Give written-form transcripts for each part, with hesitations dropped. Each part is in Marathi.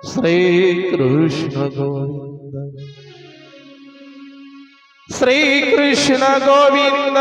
श्री कृष्ण गोविंद, श्री कृष्ण गोविंद,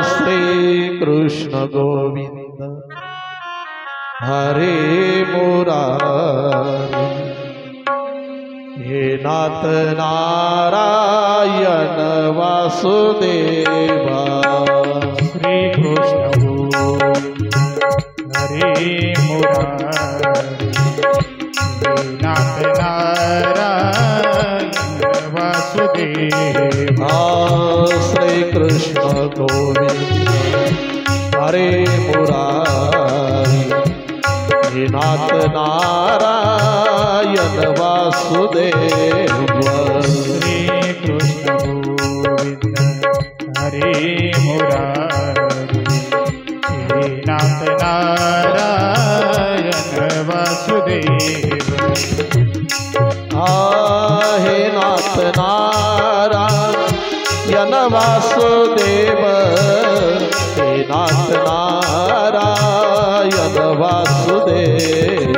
श्री कृष्ण गोविंद हरे मुरारी, हे नाथ नारायण वासुदेवा। श्री कृष्ण हरे मुरारी, हे नाथ नारायण वासुदेवा। श्री कृष्ण गोविंद हरे मुरारी, हे नाथ नारायण वासुदेवा। श्री कृष्ण गोविंद हरे मुरारी, हे नाथ नारायण वासुदेवा। हे नाथ नारायण वासुदेव, हे नाथ नारायण वासुदेव,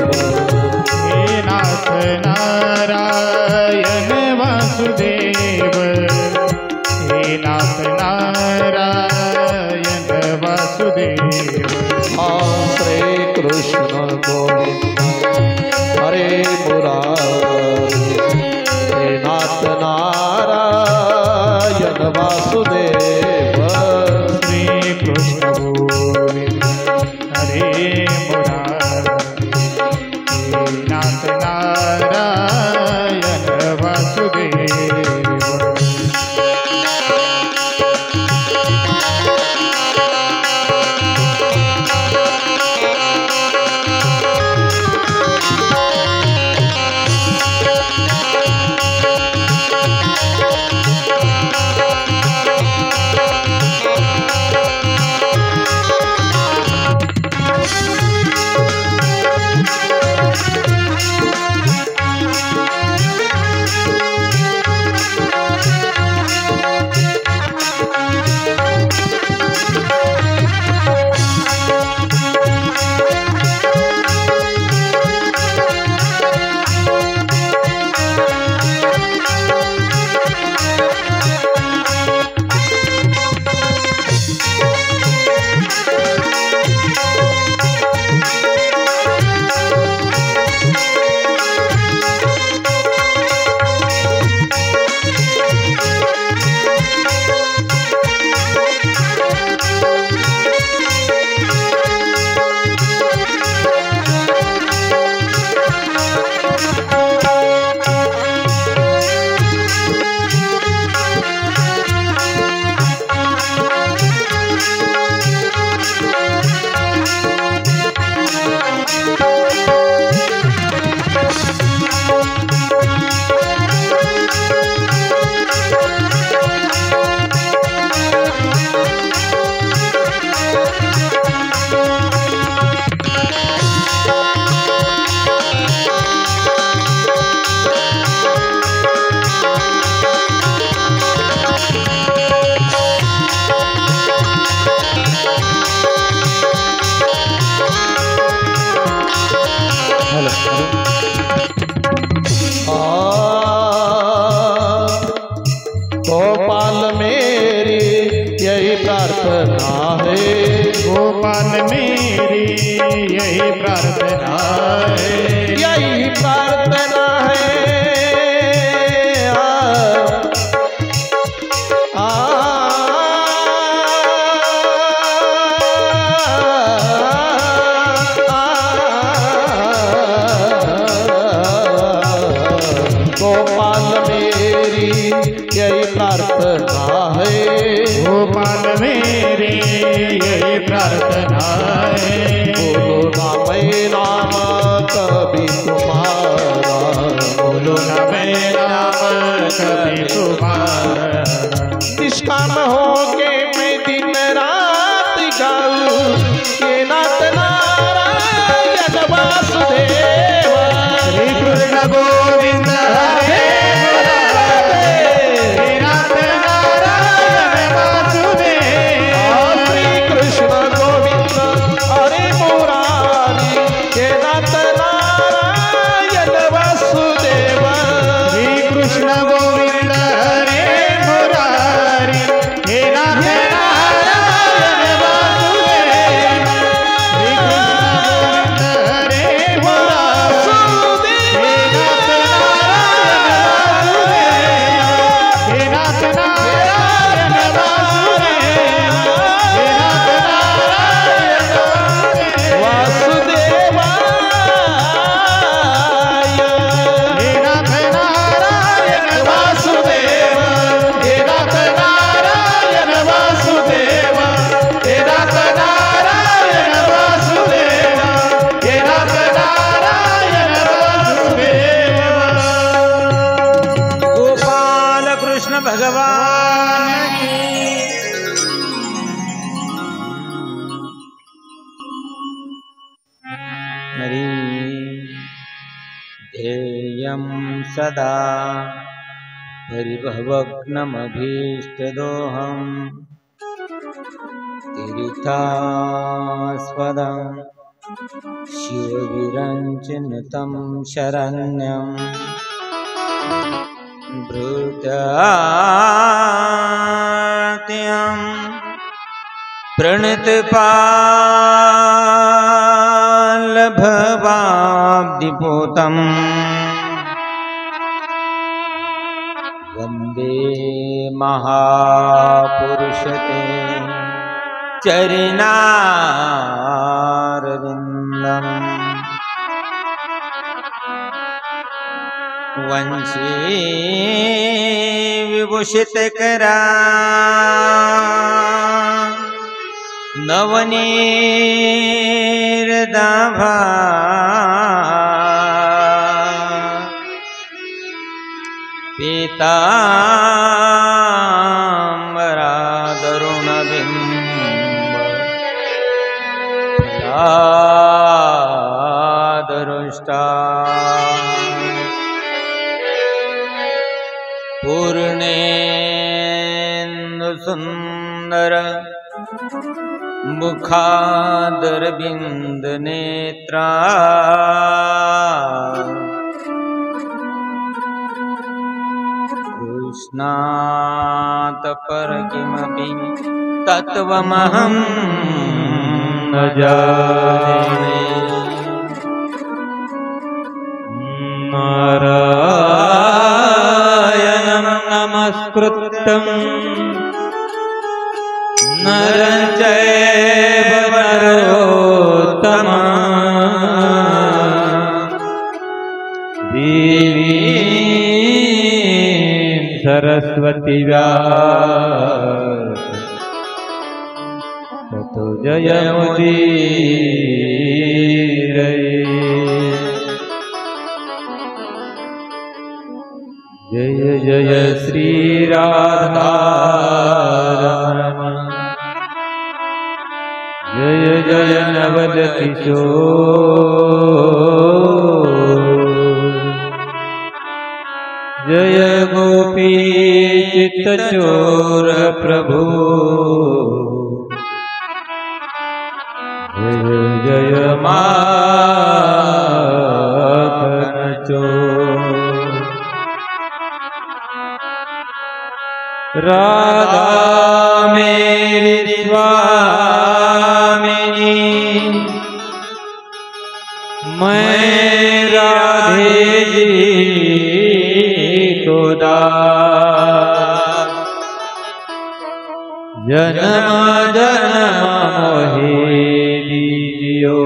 हे नाथ नारायण वासुदेव, हे नाथ नारायण वासुदेव। श्री कृष्ण गोविंद हरे मुरारी, हे नाथ नारायण वासुदेव। श्री कृष्ण गोविंद हरे मुरारी, हे नाथ नारायण वासुदेव। गोपाल मेरी यही प्रार्थना है, गोपाल मेरी यही प्रार्थना है, यही प्रार्थना है। गोपाल मेरी यही प्रार्थना है, गोपाल मेरी यही प्रार्थना है। बोलो ना मैं नाम कभी तुम्हारा, बोलो ना मैं नाम कभी तुम्हारा। निष्काम कृष्ण भगवान की। हरि ध्येयं सदा परिभवग्नमभीष्टदोहम् तीर्थास्पदं शिवविरञ्चिनुतं शरण्यं भृत्यात्यं प्रणतपालभवाब्धिपोतं वन्दे महापुरुषते चरणारविन्दम् वंशी विभूषितकरा नवनीरदाभा पीताम्बरा दरुणबिम्ब पूर्णेन्दु सुंदर मुखादरविंद नेत्रा कृष्णात् परकिमपि तत्त्वमहं न जाने। नारायणं नमस्कृतं नरं चैव नरोत्तमं देवीं सरस्वती व्यास ततो जयमुदीरये। जय जय श्री राधारमण जय जय नवल किशोर जय गोपी चित्तचोर प्रभु जय जय माखन चोर। राधा मेरी स्वामिनी मैं राधे जी को दास जन्म जन्म मोहि दीजियो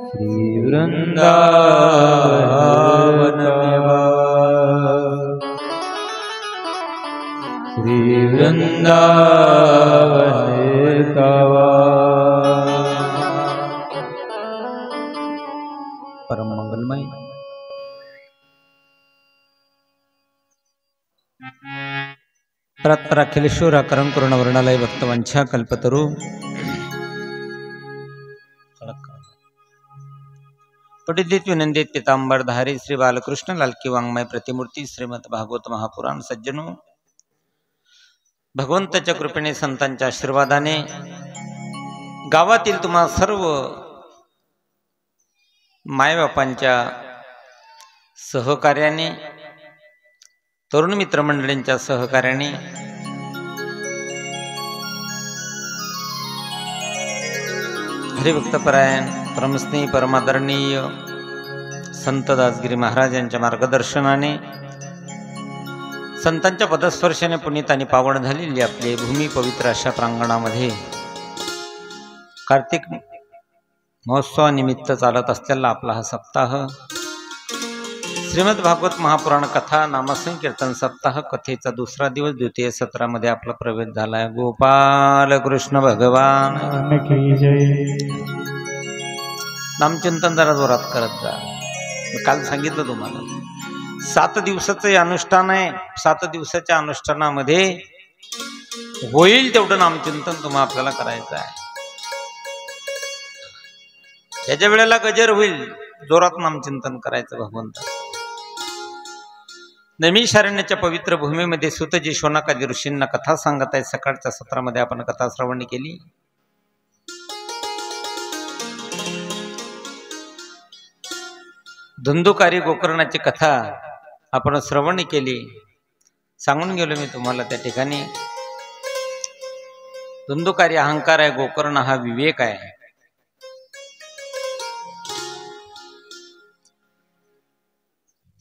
श्री वृंदावन श्री वृंदावन परम मंगलमय। प्रत्रखिलेश्वर करं करुण वर्णालय भक्तवंशा कल्पतरु पठित विनंदित पीतांबर धारी श्री बालकृष्ण लालकी वाङ्मय प्रतिमूर्ती श्रीमद भागवत महापुराण सज्जनो भगवंताच्या कृपेने संतांच्या आशीर्वादाने गावातील तुम्हा सर्व मायबापांच्या सहकार्याने तरुण मित्रमंडळींच्या सहकार्याने हरिभक्तपरायण परमस्नेही परमादरणीय संत दासगिरी महाराज यांच्या मार्गदर्शनाने संतांच्या पदस्पर्शाने पुनीत आणि पावन झालेली आपली भूमी पवित्र अशा प्रांगणामध्ये कार्तिक महोत्सवानिमित्त चालत असलेला आपला हा सप्ताह श्रीमद भागवत महापुराण कथा नामसंकीर्तन सप्ताह कथेचा दुसरा दिवस द्वितीय सत्रामध्ये आपला प्रवेश झालाय। गोपाल कृष्ण भगवान की जय। नामचिंतन जरा जोरात करत जा। काल सांगितलं तुम्हाला 7 दिवसाचं हे अनुष्ठान आहे. 7 दिवसाच्या अनुष्ठानामध्ये होईल तेवढं नामचिंतन तुम्हाला आपल्याला करायचं आहे. त्याच्या वेळेला गजर होईल, जोरात नामचिंतन करायचं भगवंताचं. नैमिषारण्याच्या पवित्र भूमीमध्ये सुतजी शौनकादी ऋषींना कथा सांगत आहे. सकाळच्या सत्रामध्ये आपण कथा श्रवण केली. धुंदुकारी गोकर्णाची कथा आपण श्रवण केली. सांगून गेलो मी तुम्हाला त्या ठिकाणी. धुंदुकारी अहंकार आहे, गोकर्ण हा विवेक आहे.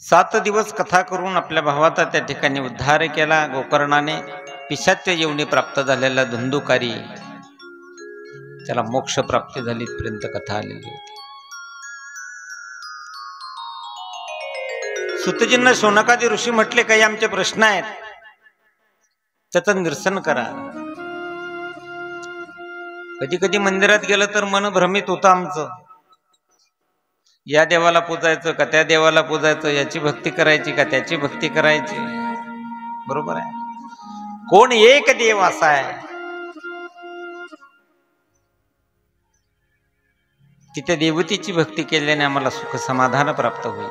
सात दिवस कथा करून आपल्या भावाचा त्या ठिकाणी उद्धार केला गोकर्णाने. पिशाच्य योनी प्राप्त झालेला धुंदुकारी, त्याला मोक्ष प्राप्ती झाली पर्यंत कथा आलेली होती. सुतजींना शौनकादी ऋषी म्हटले, काही आमचे प्रश्न आहेत, त्याचं निरसन करा. कधी कधी मंदिरात गेलं तर मन भ्रमित होतं आमचं. या देवाला पूजायचं का त्या देवाला पूजायचं, याची भक्ती करायची का त्याची भक्ती करायची. बरोबर आहे. कोण एक देव असा आहे, तिथे देवतेची भक्ती केल्याने आम्हाला सुख समाधान प्राप्त होईल.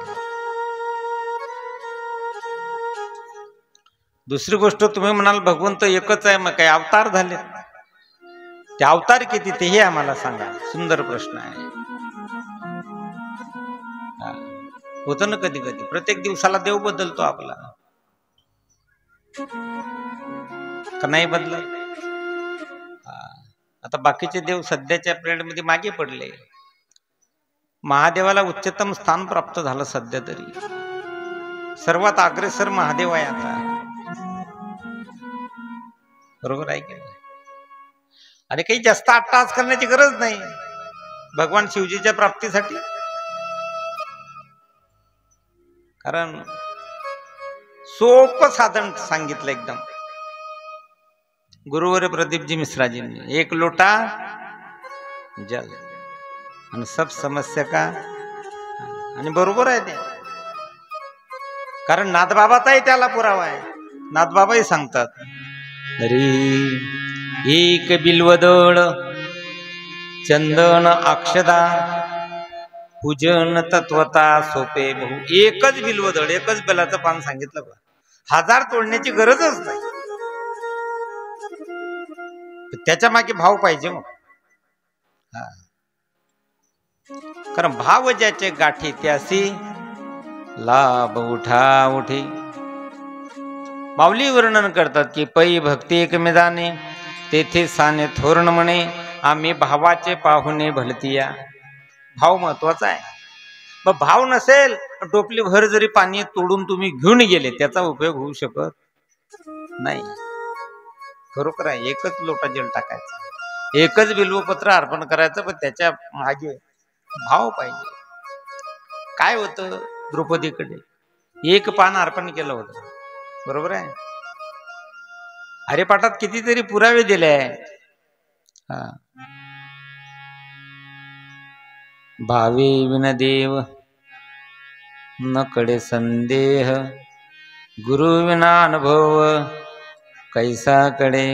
दुसरी गोष्ट, तुम्ही म्हणाल भगवंत एकच आहे, मग काय अवतार झाले, ते अवतार किती तेही आम्हाला सांगा. सुंदर प्रश्न आहे. होतं ना कधी कधी, प्रत्येक दिवसाला देव बदलतो आपला, का नाही बदलत? आता बाकीचे देव सध्याच्या पिरियड मध्ये मागे पडले. महादेवाला उच्चतम स्थान प्राप्त झालं सध्या तरी. सर्वात अग्रेसर महादेव आहे आता. बरोबर आहे की नाही? आणि काही जास्त अट्टहास करण्याची गरज नाही भगवान शिवजीच्या प्राप्तीसाठी. कारण सोपं साधन सांगितलं एकदम. गुरुवर प्रदीपजी मिश्राजींनी 1 लोटा जल आणि सब समस्या का. आणि बरोबर आहे ते, कारण नाथबाबाचाही त्याला पुरावा आहे. नाथबाबाही सांगतात, अरे एक बिल्वदळ चंदन अक्षदा पूजन तत्वता सोपे बहु. एकच बिल्वदळ, एकच बेलाचं पान सांगितलं बा. 1000 तोडण्याची गरजच नाही. त्याच्या मागे भाव पाहिजे मग. कारण भाव ज्याचे गाठी त्यासी लाभ उठा उठे. माऊली वर्णन करतात की पै भक्ती एकमे जाणे तेथे साने थोरण म्हणे आम्ही भावाचे पाहुणे भलतिया. भाव महत्वाचा आहे. मग भाव नसेल, टोपली भर जरी पाणी तोडून तुम्ही घेऊन गेले, त्याचा उपयोग होऊ शकत नाही. खरोखर आहे. एकच लोटा जल टाकायचा, एकच बिल्वपत्र अर्पण करायचं, पण त्याच्या मागे भाव पाहिजे. काय होतं, द्रौपदीकडे 1 पान अर्पण केलं होतं. बरोबर आहे. हरिपाठात कितीतरी पुरावे दिले आहे. भावे विन देव न कडे संदेह, गुरु विना अनुभव कैसा कडे.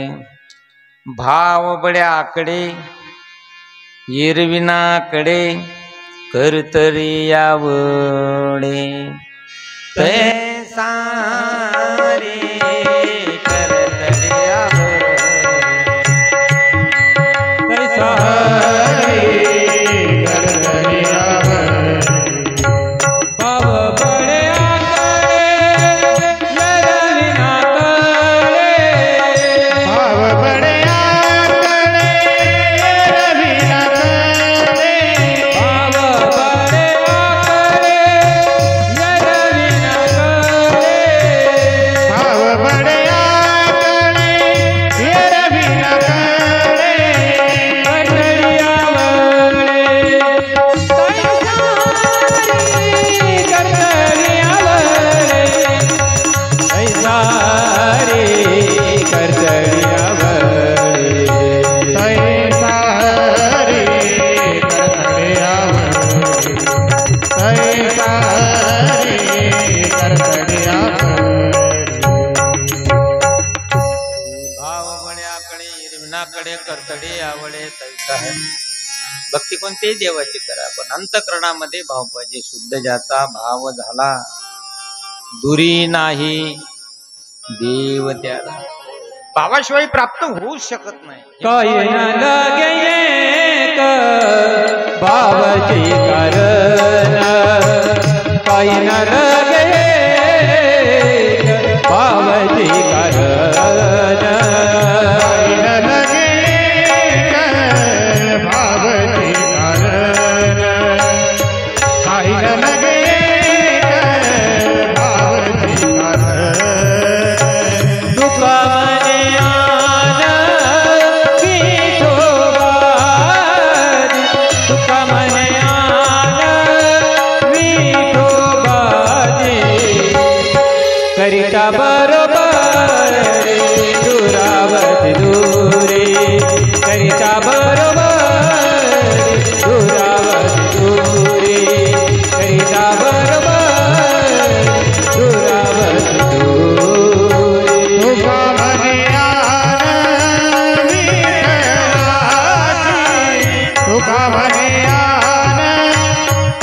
भाव बड्या आकडे येरविना कडे करतरी यावडे. तैसा रे करतरी यावडे. तैसा घडे आवडे तैसा है. भक्ती कोणतेही देवाची करा, पण अंतःकरणामध्ये भाव पाहिजे. शुद्ध ज्याचा भाव झाला दुरी नाही देव त्याला. भावाशिवाय प्राप्त होऊ शकत नाही. काही न लगे एक भावाची कारण, काही न लगे एक भावाची कारण, काही न लगे एक भावाची कारण, काही न लगे एक भावाची कारण. करिता बरोबर दुरावत दूरे, करिता बरोबर दुरावत दूरे, करिता बरोबर दुरावत दूरे. तुका म्हणे आन विठ्ठलाची, तुका म्हणे आन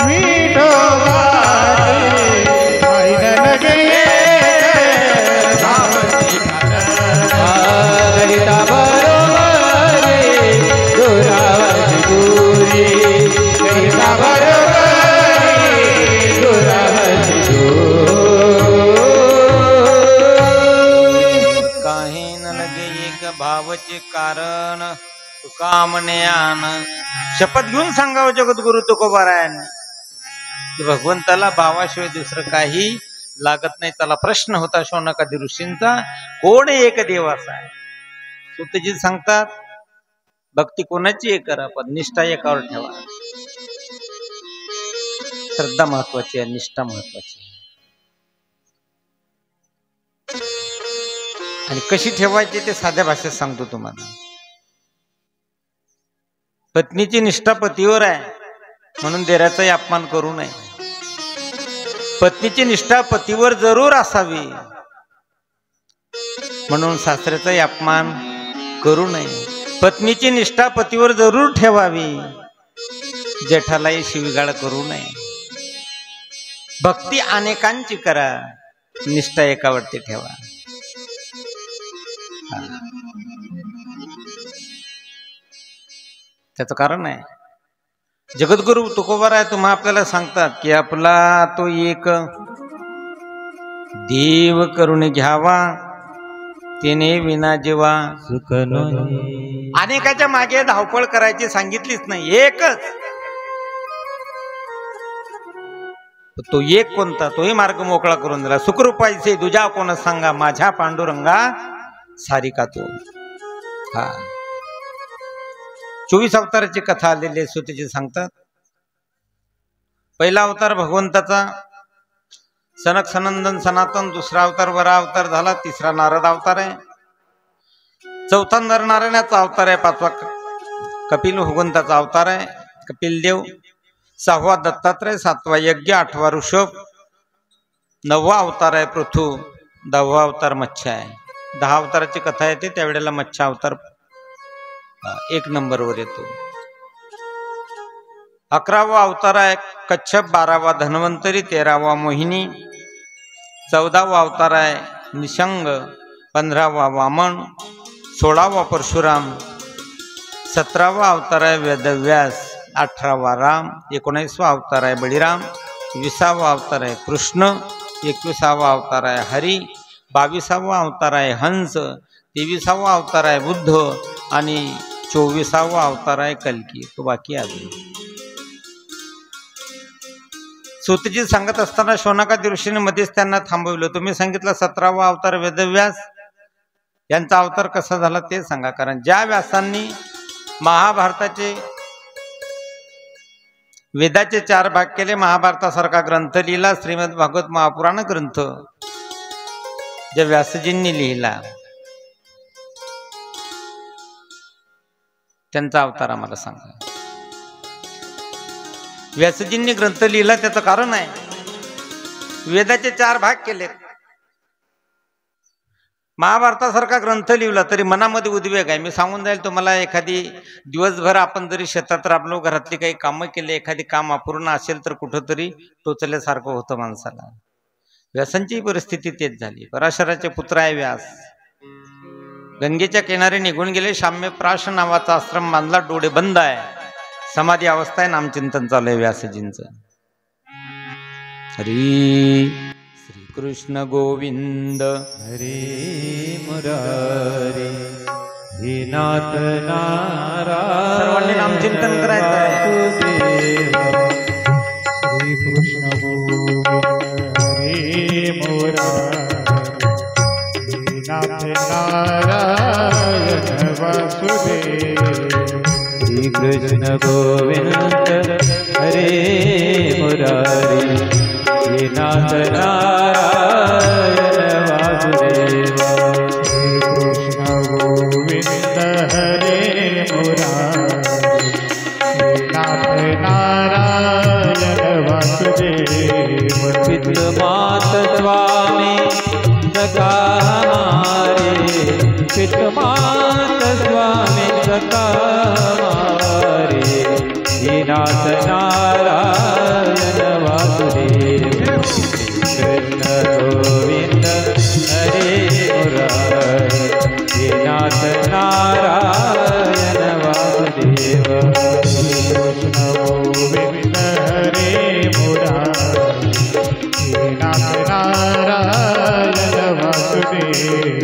विठोबाची, काही न लगे करिता बरोबर दुरावत दूरे, करिता बरोबर दुरावत दूरे. काही न लगे एक भावचे कारण तुका म्हणे आन. शपथ घेऊन सांगावं जगद्गुरु तुकोबारायांनी की भगवंताला भावाशिवाय दुसरं काही लागत नाही. त्याला प्रश्न होता शौनकादी ऋषींचा, कोण एक देव असा आहे. सुतजी सांगतात भक्ती कोणाची एक करा, पण निष्ठा एकावर ठेवा. श्रद्धा महत्वाची आहे, निष्ठा महत्वाची आहे. आणि कशी ठेवायची ते साध्या भाषेत सांगतो तुम्हाला. पत्नीची निष्ठा पतीवर आहे म्हणून देराचाही अपमान करू नये. पत्नीची निष्ठा पतीवर जरूर असावी म्हणून सासऱ्याचाही अपमान करू नये. पत्नीची निष्ठा पतीवर जरूर ठेवावी, जेठालाही शिवीगाळ करू नये. भक्ती अनेकांची करा, निष्ठा एकावरती ठेवा. त्याचं कारण आहे जगद्गुरु तुकोबाराय तुम्हा आपल्याला सांगतात की आपला तो एक देव करून घ्यावा, तिने विना जीवा सुख नाही. अनेकाच्या मागे धावपळ करायची सांगितलीच नाही, एकच. तो एक कोणता, तोही मार्ग मोकळा करून दिला. सुखरूपायचे तुझ्या कोण सांगा, माझ्या पांडुरंगा सारिका तो. हा 24 अवताराची कथा आलेली आहे. सुतजी सांगतात पहिला अवतार भगवंताचा सनक सनंदन सनातन, दुसरा अवतार वरा अवतार झाला, तिसरा नारद अवतार आहे, चौथा नरनारायणाचा अवतार आहे, पाचवा कपिल भगवंताचा अवतार आहे कपिल देव, सहावा दत्तात्रय, सातवा यज्ञ, आठवा ऋषभ, नववा अवतार आहे पृथू, 10वा अवतार मत्स्य आहे. 10 अवताराची कथा येते त्यावेळेला मत्स्य अवतार 1 नंबरवर येतो. 11वा अवतार आहे कच्छप, 12वा धन्वंतरी, 13वा मोहिनी, 14वा अवतार आहे निशंग, 15वा वामन, 16वा परशुराम, 17वा अवतार आहे वेदव्यास, 18वा राम, 19वा अवतार आहे बळीराम, 20वा अवतार आहे कृष्ण, 21वा अवतार आहे हरी, 22वा अवतार आहे हंस, 23वा अवतार आहे बुद्ध आणि 24वा अवतार आहे कल्की. तो बाकी अजून. सुतजी सांगत असताना शौनकादी ऋषीने मध्येच त्यांना थांबवलं. तुम्ही सांगितलं 17वा अवतार वेदव्यास, यांचा अवतार कसा झाला ते सांगा. कारण ज्या व्यासांनी महाभारताचे वेदाचे 4 भाग केले, महाभारतासारखा ग्रंथ लिहिला, श्रीमद भागवत महापुराण ग्रंथ ज्या व्यासजींनी लिहिला, त्यांचा अवतार आम्हाला सांगा. व्यासजींनी ग्रंथ लिहिला त्याचं कारण आहे वेदाचे 4 भाग केले. महाभारतासारखा ग्रंथ लिहिला तरी मनामध्ये उद्वेग आहे. मी सांगून जाईल तुम्हाला, एखादी दिवसभर आपण जरी शेतात राबलो, घरातली काही कामं केली, एखादी काम अपूर्ण असेल तर कुठंतरी टोचल्यासारखं होतं माणसाला. व्यासांची परिस्थिती तेच झाली. पराशराचे पुत्र आहे व्यास. गंगेच्या किनारे निघून गेले. शाम्यप्राश नावाचा आश्रम बांधला, डोळे बंद आहे, समाधी अवस्था आहे, नामचिंतन चालू आहे व्यासजींचं. हरी श्री कृष्ण गोविंद हरे मुरारी हे नाथ नारायण सर्वांनी नामचिंतन करायचं आहे. श्री कृष्ण गोविंद हरे मुरारी नाथ नारायण वासुदेव. श्री कृष्ण गोविंद हरे मुरारी हे नाथ नारायण वासुदेव. श्री कृष्ण गोविंद हरे मुरारी हे नाथ नारायण वासुदेव. पितमात स्वामी सखा हमारे, पितमात स्वामी सखा हमारे, हे नाथ नारायण वासुदेव. कृष्ण गोविंद हरे मुरारी हे नाथ नारायण वासुदेव. कृष्ण गोविंद हरे मुरारी हे नाथ नारायण वासुदेव.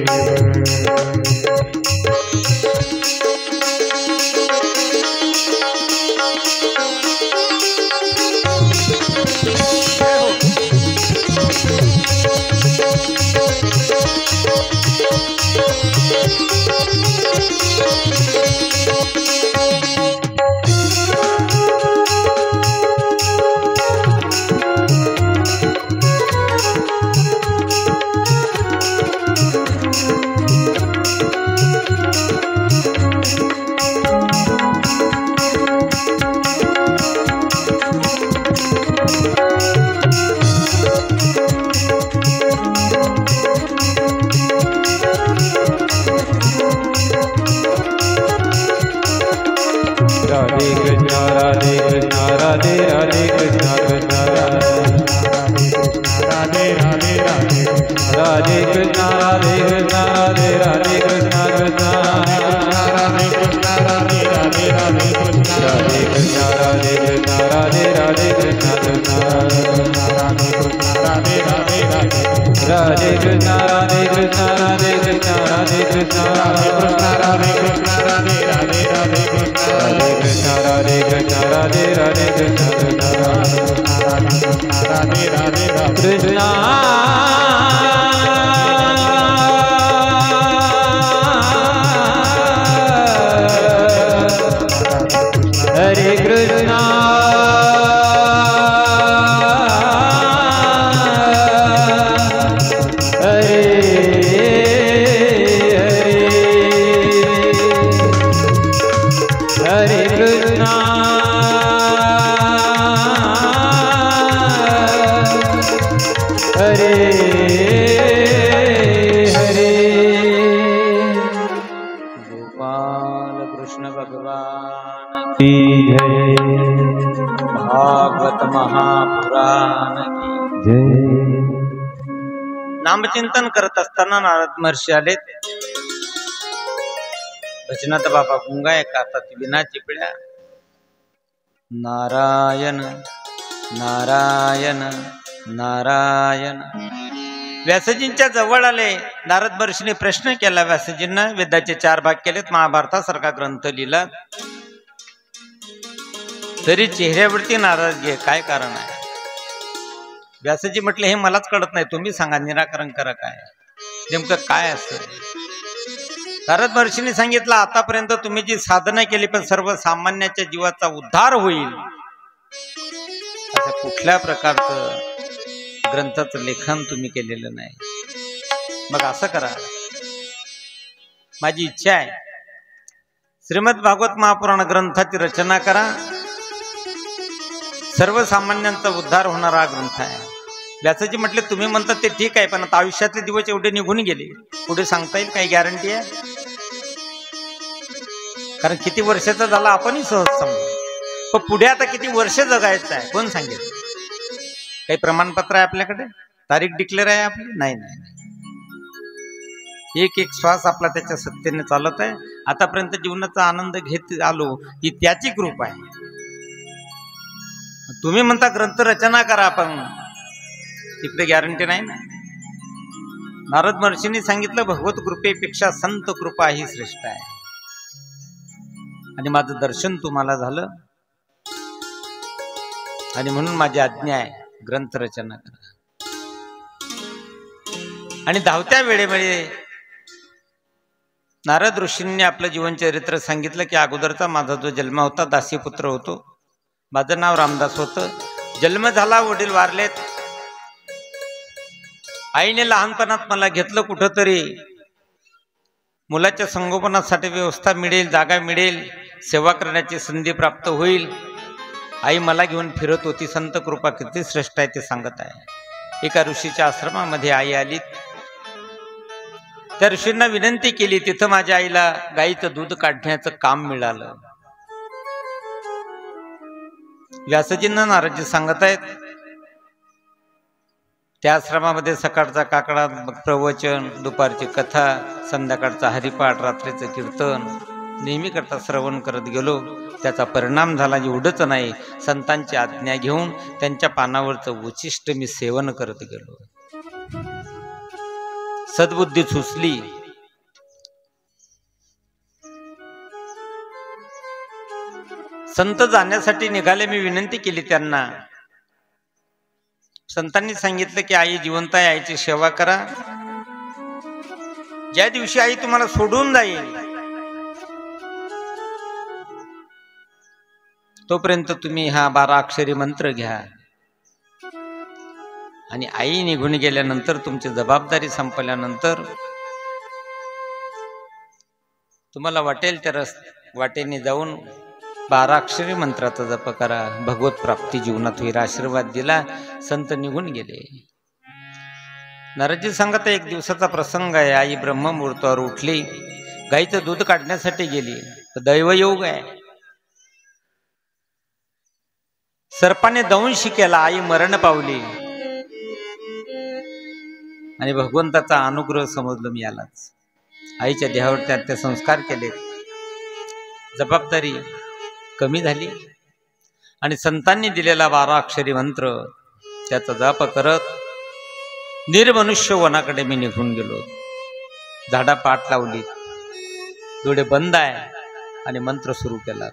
भागवत महापुराण की जय. नामचिंतन करत असताना नारद महर्षी आले. भजनात बाबा गुंगा एका हातात विना चिपळ्या. नारायण नारायण नारायण. व्यासजींच्या जवळ आले. नारद महर्षीने प्रश्न केला व्यासजींना. वेदाचे 4 भाग केलेत, महाभारतासारखा ग्रंथ लिहिला, तरी चेहऱ्यावरती नाराजगी आहे, काय कारण आहे? व्यासजी म्हटले, हे मलाच कळत नाही, तुम्ही सांगा, निराकरण करा, काय नेमकं काय असतं. नारद महर्षींनी सांगितलं, आतापर्यंत तुम्ही जी साधना केली पण सर्वसामान्याच्या जीवाचा उद्धार होईल असं कुठल्या प्रकारचं ग्रंथाचं लेखन तुम्ही केलेलं नाही. मग असं करा, माझी इच्छा आहे, श्रीमद भागवत महापुराण ग्रंथाची रचना करा. सर्वसामान्यांचा उद्धार होणारा ग्रंथ आहे. व्यासाजी म्हटले तुम्ही म्हणता ते ठीक आहे, पण आता आयुष्यातले दिवस एवढे निघून गेले, पुढे सांगता येईल काही गॅरंटी आहे? कारण किती वर्षाचा झाला आपणही सहज सांगू, पण पुढे आता किती वर्ष जगायचं आहे कोण सांगेल? काही प्रमाणपत्र आहे आपल्याकडे? तारीख डिक्लेअर आहे आपली? नाही नाही, एक एक श्वास आपला त्याच्या सत्तेने चालत आहे. आतापर्यंत जीवनाचा आनंद घेत आलो ही त्याची कृपा आहे. तुम्ही म्हणता ग्रंथ रचना करा, पण तिकडे गॅरंटी नाही ना. नारद महर्षींनी सांगितलं भगवत कृपेपेक्षा संत कृपा ही श्रेष्ठ आहे. आणि माझं दर्शन तुम्हाला झालं आणि म्हणून माझी आज्ञा आहे ग्रंथ रचना करा. आणि धावत्या वेळेमध्ये नारद ऋषींनी आपलं जीवनचरित्र सांगितलं की अगोदरचा माझा जो जन्म होता दासीपुत्र होतो, माझं नाव रामदास होतं. जन्म झाला, वडील वारलेत. आईने लहानपणात मला घेतलं कुठंतरी, मुलाच्या संगोपनासाठी व्यवस्था मिळेल, जागा मिळेल, सेवा करण्याची संधी प्राप्त होईल. आई मला घेऊन फिरत होती. संत कृपा किती श्रेष्ठ आहे ते सांगत आहे. एका ऋषीच्या आश्रमामध्ये आई आली. त्या ऋषींना विनंती केली. तिथं माझ्या आईला गाईचं दूध काढण्याचं काम मिळालं. व्यासजींना नारदजी सांगत आहेत त्या आश्रमामध्ये सकाळचा काकडा प्रवचन, दुपारची कथा, संध्याकाळचा हरिपाठ, रात्रीचं कीर्तन नेहमी करता श्रवण करत गेलो. त्याचा परिणाम झाला. एवढंच नाही, संतांची आज्ञा घेऊन त्यांच्या पानावरचं उचिष्ट मी सेवन करत गेलो. सद्बुद्धी सुचली. संत जाण्यासाठी निघाले. मी विनंती केली त्यांना. संतांनी सांगितलं की आई जिवंत आहे, आईची सेवा करा. ज्या दिवशी आई तुम्हाला सोडून जाईल तोपर्यंत तुम्ही हा 12 अक्षरी मंत्र घ्या. आणि आई निघून गेल्यानंतर, तुमची जबाबदारी संपल्यानंतर तुम्हाला वाटेल त्या वाटेने जाऊन 12 अक्षरी मंत्राचा जप करा. भगवत प्राप्ती जीवनात होईल. आशीर्वाद दिला. संत निघून गेले. नारदजी सांगत एक दिवसाचा प्रसंग आहे. आई ब्रह्ममुहूर्तावर उठली, गाईचं दूध काढण्यासाठी गेली. दैवयोग आहे, सर्पाने दंश केला. आई मरण पावली. आणि भगवंताचा अनुग्रह समजलं मी यालाच. आईच्या देहावर अंत्यसंस्कार केले. जबाबदारी कमी झाली. आणि संतांनी दिलेला 12 अक्षरी मंत्र त्याचा जप करत निर्मनुष्य वनाकडे मी निघून गेलो. झाडा पाठ लावली, डोळे बंद आहे आणि मंत्र सुरू केला.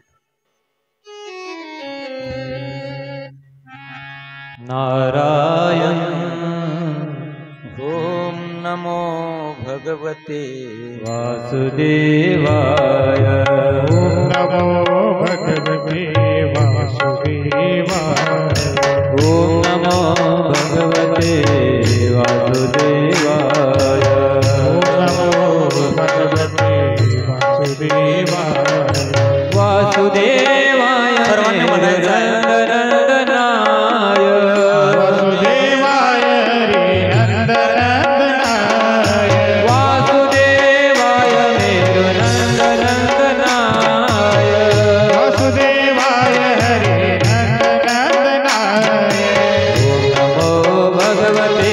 नारायण ओम नमो भगवते वासुदेवाय. ओम नमो भगवते वासुदेवाय. ओम नमो भगवते वासुदेवाय. ओम नमो भगवते वासुदेवाय. वासुदेवाय सर्वांनी म्हणायचं. भगवते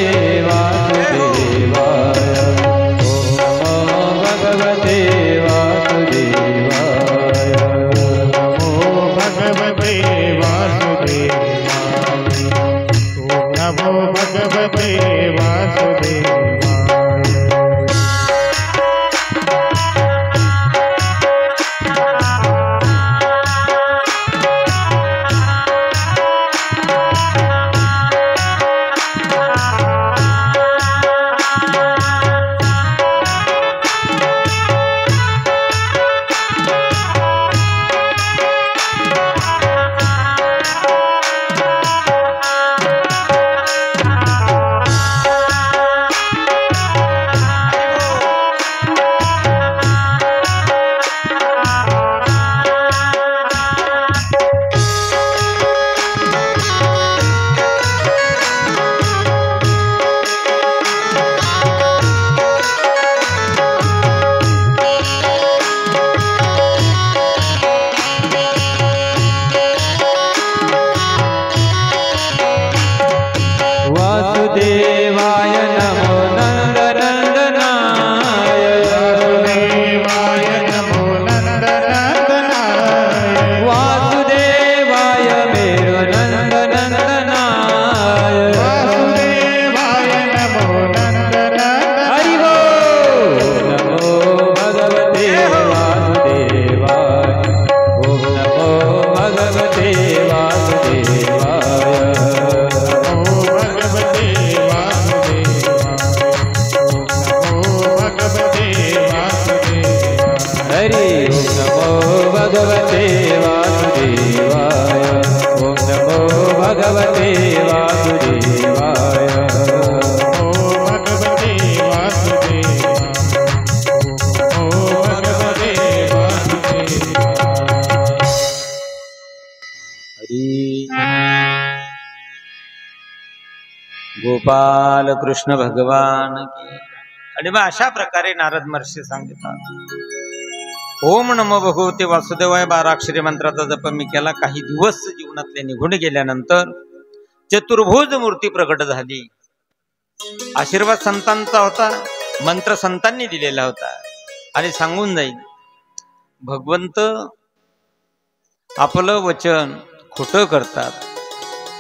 हरि ओम नमो भगवते वासुदेवाय ओम नमो भगवते वासुदेवाय ओ भगवते वासुदेवा ओ भगवते वासुदेवा हरी गोपाल कृष्ण भगवान की. आणि मग अशा प्रकारे नारद महर्षी सांगितलं. ओम नमो भगवते वासुदेवाय 12 अक्षरी मंत्राचा जप मी केला. काही दिवस जीवनातले निघून गेल्यानंतर चतुर्भुज मूर्ती प्रकट झाली. आशीर्वाद संतांचा होता, मंत्र संतांनी दिलेला होता आणि सांगून जाईल भगवंत आपलं वचन खोटं करतात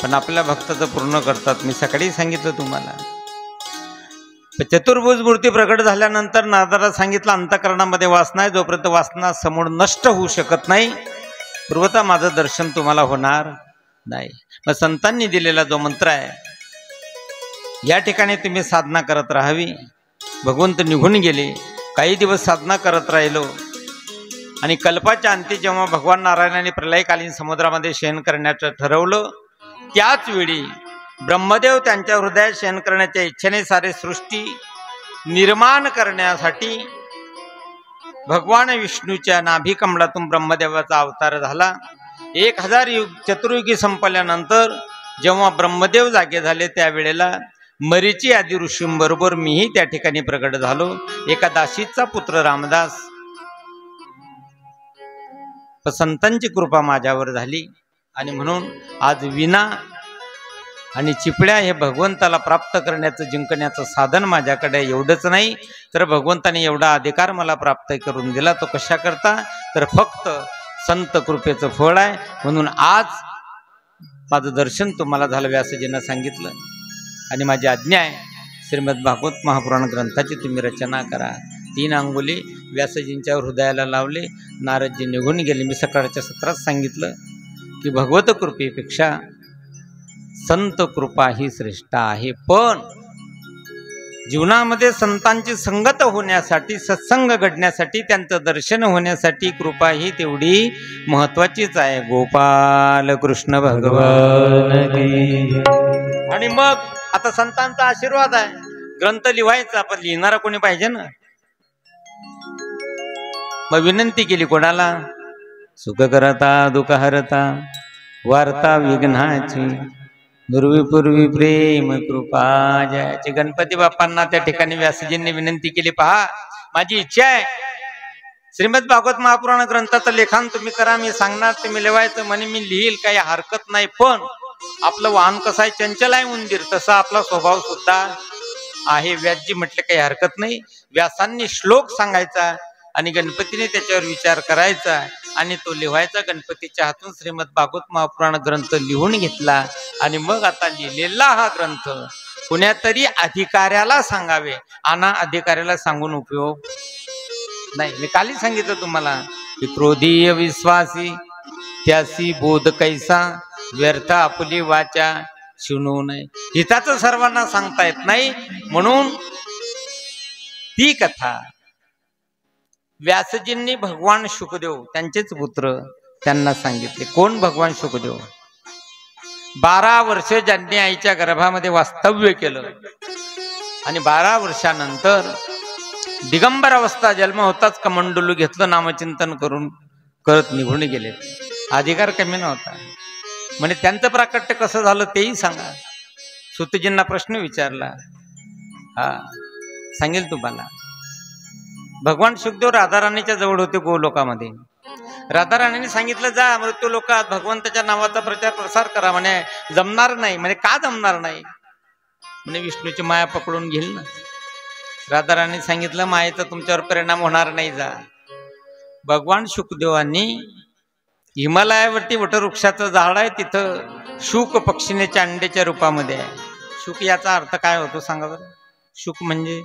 पण आपल्या भक्ताचं पूर्ण करतात. मी सकाळी सांगितलं तुम्हाला. चतुर्भुज मूर्ती प्रकट झाल्यानंतर नारदाला सांगितलं अंतःकरणामध्ये वासना आहे, जोपर्यंत वासना समोर नष्ट होऊ शकत नाही पूर्वता माझं दर्शन तुम्हाला होणार नाही. मग संतांनी दिलेला जो मंत्र आहे या ठिकाणी तुम्ही साधना करत राहावी. भगवंत निघून गेले. काही दिवस साधना करत राहिलो आणि कल्पाच्या अंती जेव्हा भगवान नारायणाने प्रलयकालीन समुद्रामध्ये शयन करण्याचं ठरवलं त्याच वेळी ब्रह्मदेव त्यांच्या हृदयात शयन करण्याच्या इच्छेने सारे सृष्टी निर्माण करण्यासाठी भगवान विष्णूच्या नाभी कमळातून ब्रह्मदेवाचा अवतार झाला. 1000 युग चतुर्युगी संपल्यानंतर जेव्हा ब्रह्मदेव जागे झाले त्यावेळेला मरीची आदी ऋषींबरोबर मीही त्या ठिकाणी प्रकट झालो. एका दासीचा पुत्र रामदास. संतांची कृपा माझ्यावर झाली आणि म्हणून आज विना आणि चिपळ्या हे भगवंताला प्राप्त करण्याचं जिंकण्याचं साधन माझ्याकडे. एवढंच नाही तर भगवंताने एवढा अधिकार मला प्राप्त करून दिला. तो कशा करता तर फक्त संत कृपेचं फळ आहे. म्हणून आज माझं दर्शन तुम्हाला झालं व्यासजींना सांगितलं आणि माझी आज्ञा आहे श्रीमद भागवत महापुराण ग्रंथाची तुम्ही रचना करा. 3 अंगुली व्यासजींच्या हृदयाला लावले. नारदजी निघून गेले. मी सकाळच्या सत्रात सांगितलं की भगवत कृपेपेक्षा संत कृपा ही श्रेष्ठ आहे. पण जीवनामध्ये संतांची संगत होण्यासाठी, सत्संग घडण्यासाठी, त्यांचं दर्शन होण्यासाठी कृपा ही तेवढी महत्वाचीच आहे. गोपाल कृष्ण भगवान की. आणि मग आता संतांचा आशीर्वाद आहे. ग्रंथ लिहायचा पण लिहिणारा कोणी पाहिजे ना. मग विनंती केली कोणाला? सुख करता दुःख हरता वार्ता विघ्नाची पूर्वी प्रेम कृपा जयाची. गणपती बाप्पांना त्या ठिकाणी व्यासजींनी विनंती केली. पहा माझी इच्छा आहे श्रीमद भागवत महापुराण ग्रंथाचं लेखन तुम्ही करा. मी सांगणार तुम्ही लिहायचं म्हणे मी लिहिल काही हरकत नाही. पण आपलं वाहन कसं आहे चंचल आहे उंदीर तसा आपला स्वभाव सुद्धा आहे. व्यासजी म्हटले काही हरकत नाही. व्यासांनी श्लोक सांगायचा आणि गणपतीने त्याच्यावर विचार करायचा आणि तो लिहायचा. गणपतीच्या हातून श्रीमद भागवत महापुराण ग्रंथ लिहून घेतला आणि मग आता लिहिलेला हा ग्रंथ कुण्यातरी अधिकाऱ्याला सांगावे. अना अधिकाऱ्याला सांगून उपयोग नाही. मी काली सांगितलं तुम्हाला की क्रोधीय विश्वासी त्यासी बोध कैसा व्यर्थ आपली वाचा शिणू नये. हिताचं सर्वांना सांगता येत नाही. म्हणून ती कथा व्यासजींनी भगवान शुकदेव त्यांचेच पुत्र त्यांना सांगितले. कोण? भगवान शुकदेव. 12 वर्ष ज्यांनी आईच्या गर्भामध्ये वास्तव्य केलं आणि 12 वर्षानंतर दिगंबर अवस्था जन्म होताच कमंडलू घेतलं, नामचिंतन करून करत निघून गेले. अधिकार कमी नव्हता. म्हणजे त्यांचं प्राकट्य कसं झालं तेही सांगा. सुतजींना प्रश्न विचारला. हा सांगेल तुम्हाला. भगवान शुकदेव राधाराणीच्या जवळ होते गोलोकामध्ये. राधाराणीने सांगितलं जा मृत्यू लोकात भगवंताच्या नावाचा प्रचार प्रसार करा. म्हणे जमणार नाही. म्हणे का जमणार नाही? म्हणे विष्णूची माया पकडून घेईल ना. राधाराणी सांगितलं मायेचा तुमच्यावर परिणाम होणार नाही जा. भगवान शुकदेवांनी हिमालयावरती वटवृक्षाचं झाड आहे तिथं शुक पक्षीनेच्या अंड्याच्या रूपामध्ये आहे. शुक याचा अर्थ काय होतो सांगा बरं. शुक म्हणजे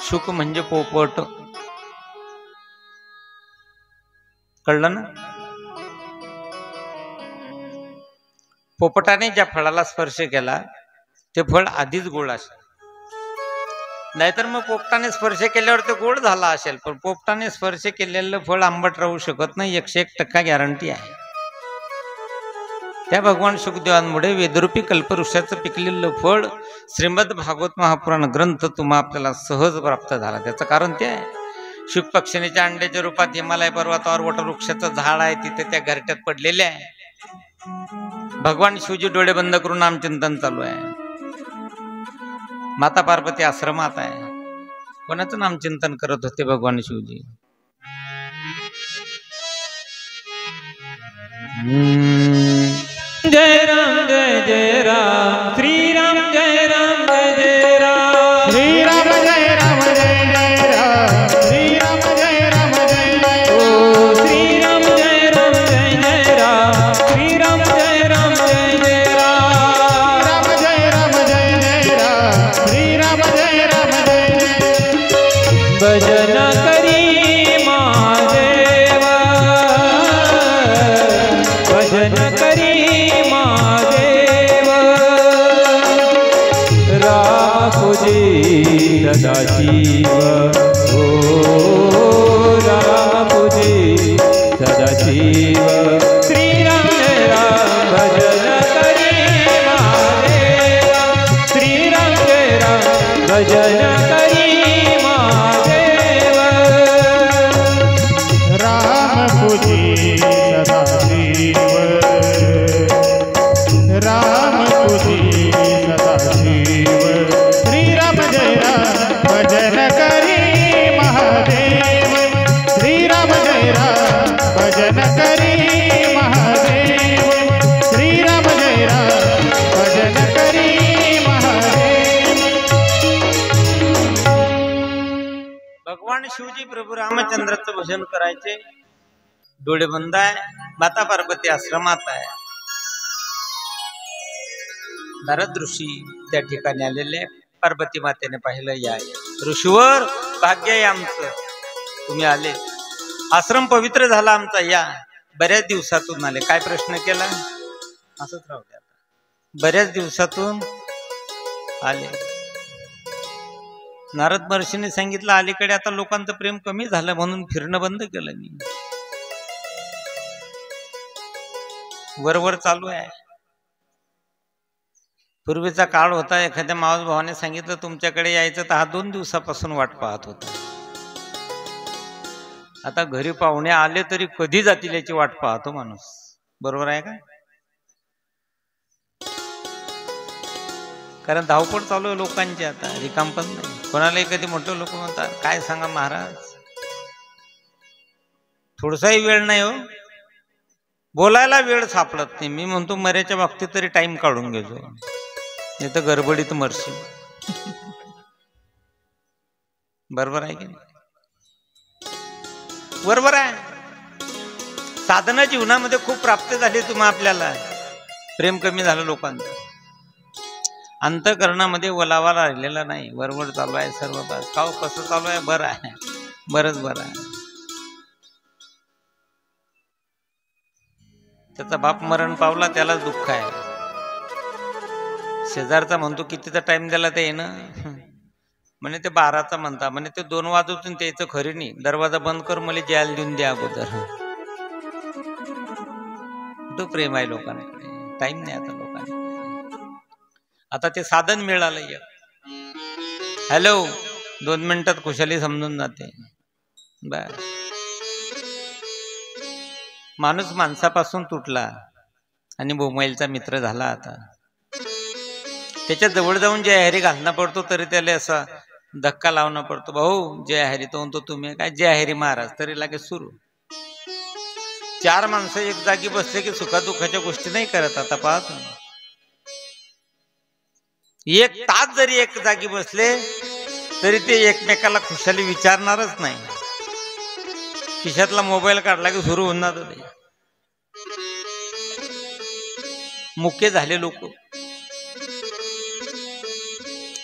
शुक म्हणजे पोपट. कळलं ना. पोपटाने ज्या फळाला स्पर्श केला ते फळ आधीच गोड असेल नाहीतर मग पोपटाने स्पर्श केल्यावर ते गोड झाला असेल, पण पोपटाने स्पर्श केलेलं फळ आंबट राहू शकत नाही, 101% गॅरंटी आहे. त्या भगवान शुकदेवांमुळे वेदरूपी कल्पवृक्षाचं पिकलेलं फळ श्रीमद भागवत महापुराण ग्रंथ तुम्हा आपल्याला सहज प्राप्त झाला. त्याचं कारण ते आहे, शुक पक्षिणीच्या अंड्याच्या रूपात हिमालय पर्वतावर वटवृक्षाचं झाड आहे, तिथे त्या घरट्यात पडलेले आहे. भगवान शिवजी डोळे बंद करून नामचिंतन चालू आहे. माता पार्वती आश्रमात आहे. कोणाचं नामचिंतन करत होते भगवान शिवजी? जय राम जय जय राम, श्रीराम जय राम जय जय राम, श्रीराम जय राम जय जय राम, श्रीराम जय राम जय जय ओ श्रीराम जय राम जय जय राम, श्रीराम जय राम जय जय राम, राम जय राम जय जय राम, श्रीराम जय राम जय जय. भजन करी महादेव, भजन करी महादेव, राम पूजी सदाशिव, ओ राम पूजी सदाशिव, श्रीराम जय राम भजन करी महादेव, श्रीराम जय राम भजन करी महादेव, राम पूजी सदाशिव, राम पूजी सदाशिव, श्रीराम जय राम भजन करी महादेव, श्रीराम जय राम भजन करी महादेव, श्रीराम जय राम भजन करी महादेव. भगवान शिवजी प्रभू रामचंद्राचं भजन करायचे. डोळे बंद आहे. माता पार्वती आश्रमात आहे. नारद ऋषी त्या ठिकाणी आलेले. पार्वती मातेने पाहिलं, या ऋषीवर भाग्य आहे आमचं, तुम्ही आले, आश्रम पवित्र झाला आमचा, या बऱ्याच दिवसातून आले. काय प्रश्न केला? असंच राहू द्या. बऱ्याच दिवसातून आले. नारद महर्षीने सांगितलं, अलीकडे आता लोकांचं प्रेम कमी झालं म्हणून फिरणं बंद केलं मी. वरवर चालू आहे. पूर्वीचा काळ होता, एखाद्या मावस भावाने सांगितलं तुमच्याकडे यायचं तर हा 2 दिवसापासून वाट पाहत होता. आता घरी पाहुणे आले तरी कधी जातील याची वाट पाहतो माणूस. बरोबर आहे का? कारण धावपळ चालू आहे लोकांची, आता रिकाम पण नाही. कोणालाही कधी मोठे लोक म्हणतात, काय सांगा महाराज, थोडासाही वेळ नाही हो, बोलायला वेळ सापडत नाही. मी म्हणतो मर्याच्या बाबतीत तरी टाइम काढून घेतो, नाही तर गडबडीत मरशी. बरोबर आहे की नाही? बरोबर आहे. साधना जीवनामध्ये खूप प्राप्त झाली तुम्हा आपल्याला. प्रेम कमी झालं लोकांचं, अंतःकरणामध्ये ओलावा राहिलेला नाही. वरवर चालू आहे सर्व. बस काव कसं चालू आहे? बरं आहे, बरंच बरं आहे. त्याचा बाप मरण पावला, त्याला दुःख आहे. शेजारचा म्हणतो कितीचा टाइम दिला ते येणं, म्हणे ते 12चा म्हणता, म्हणे ते 2 वाजवून त्याचं खरी नाही. दरवाजा बंद कर, मला जेल देऊन द्या अगोदर. तो प्रेम आहे लोकांकडे, टाइम नाही आता लोकांकडे. आता ते साधन मिळालं. हॅलो, 2 मिनिटात खुशाली समजून जाते. बर, माणूस माणसापासून तुटला आणि मोबाईलचा मित्र झाला. आता त्याच्या जवळ जाऊन जय हरी घालणं पडतो, तरी त्याला असा धक्का लावणं पडतो. भाऊ जय हरी, तो म्हणतो तुम्ही काय जय हरी महाराज, तरी लागेल सुरू. 4 माणसं एक जागी बसले की सुखादुःखाच्या गोष्टी नाही करत. आता पाहतो 1 तास जरी एक जागी बसले तरी ते एकमेकाला खुशाली विचारणारच नाही. खिशातला मोबाईल काढला की सुरू होणार ते. मुके झाले लोक.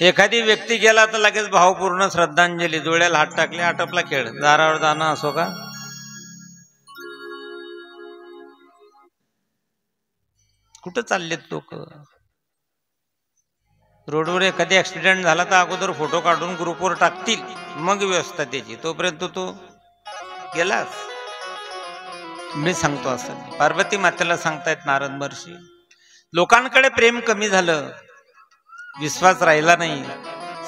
एखादी व्यक्ती गेला तर लगेच भावपूर्ण श्रद्धांजली, डोळ्याला हात टाकले, आटपला खेळ. दारावर जाणं असो का, कुठं चाललेत लोक? रोडवर एखादी ऍक्सिडेंट झाला तर अगोदर फोटो काढून ग्रुपवर टाकतील, मग व्यवस्था त्याची, तोपर्यंत तो गेलाच. मी सांगतो असं. पार्वती मातेला सांगतायत नारद महर्षी, लोकांकडे प्रेम कमी झालं, विश्वास राहिला नाही,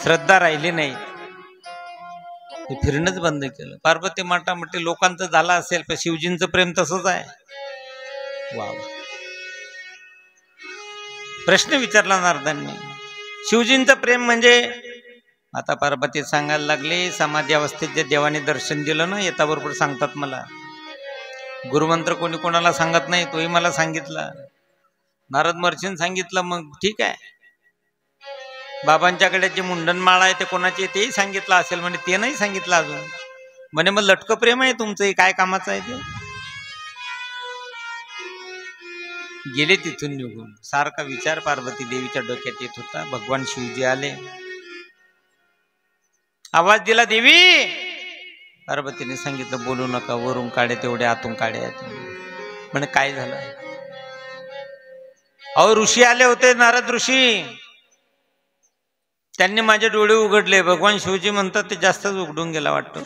श्रद्धा राहिली नाही, हे फिरणंच बंद केलं. पार्वती माता म्हटली लोकांचं झालं असेल, पण शिवजींचं प्रेम तसंच आहे. वा, प्रश्न विचारला नारदांनी. शिवजींचं प्रेम म्हणजे, आता पार्वती सांगायला लागली, समाधी अवस्थेत जे देवाने दर्शन दिलं ना, येता बरोबर सांगतात मला. गुरुमंत्र कोणी कोणाला सांगत नाही, तोही मला सांगितला, नारद महर्षींनी सांगितलं. मग ठीक आहे. बाबांच्याकडे जे मुंडनमाळ आहे ते कोणाचे, तेही सांगितलं असेल. म्हणे ते नाही सांगितलं अजून. म्हणे मग लटकं प्रेम आहे तुमचं, काय कामाचं आहे ते. गेले तिथून निघून. सारखा विचार पार्वती देवीच्या डोक्यात येत होता. भगवान शिवजी आले, आवाज दिला, देवी. पार्वतीने सांगितलं बोलू नका, वरून काढे तेवढे, आतून काढे आहेत. म्हणे काय झालं. अहो ऋषी आले होते, नारद ऋषी, त्यांनी माझे डोळे उघडले. भगवान शिवजी म्हणतात ते जास्तच उघडून गेला वाटतं.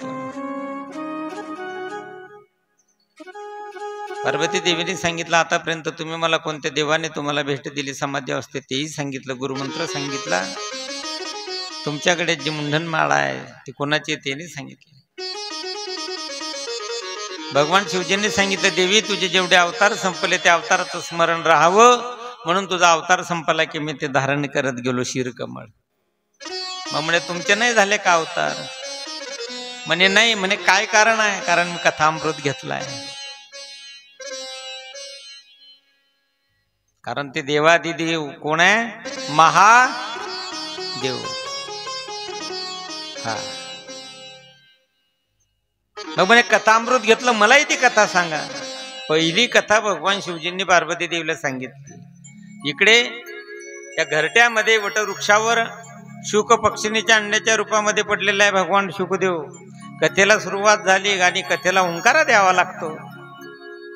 पार्वती देवीने सांगितलं आतापर्यंत तुम्ही मला कोणत्या देवाने तुम्हाला भेट दिली समाधी अवस्थेत, तेही सांगितलं, गुरुमंत्र सांगितला. तुमच्याकडे जी मुंडनमाळा आहे ती कोणाची, तेही सांगितलं. भगवान शिवजींनी सांगितलं देवी तुझे जेवढे अवतार संपले त्या अवताराचं स्मरण राहावं म्हणून तुझा अवतार संपला की मी ते धारण करत गेलो शिरकमळ. मग म्हणे तुमचे नाही झाले का अवतार. म्हणे नाही. म्हणे काय कारण आहे. कारण मी कथामृत घेतलाय. कारण ते देवादिदेव कोण आहे, महादेव. हा, मग म्हणे कथामृत घेतलं, मलाही ती कथा सांगा. पहिली कथा भगवान शिवजींनी पार्वती देवीला सांगितली. इकडे त्या घरट्यामध्ये वटवृक्षावर शुक पक्षिणीच्या अंड्याच्या रूपामध्ये पडलेला आहे भगवान शुकदेव. कथेला सुरुवात झाली आणि कथेला ओंकारा द्यावा लागतो.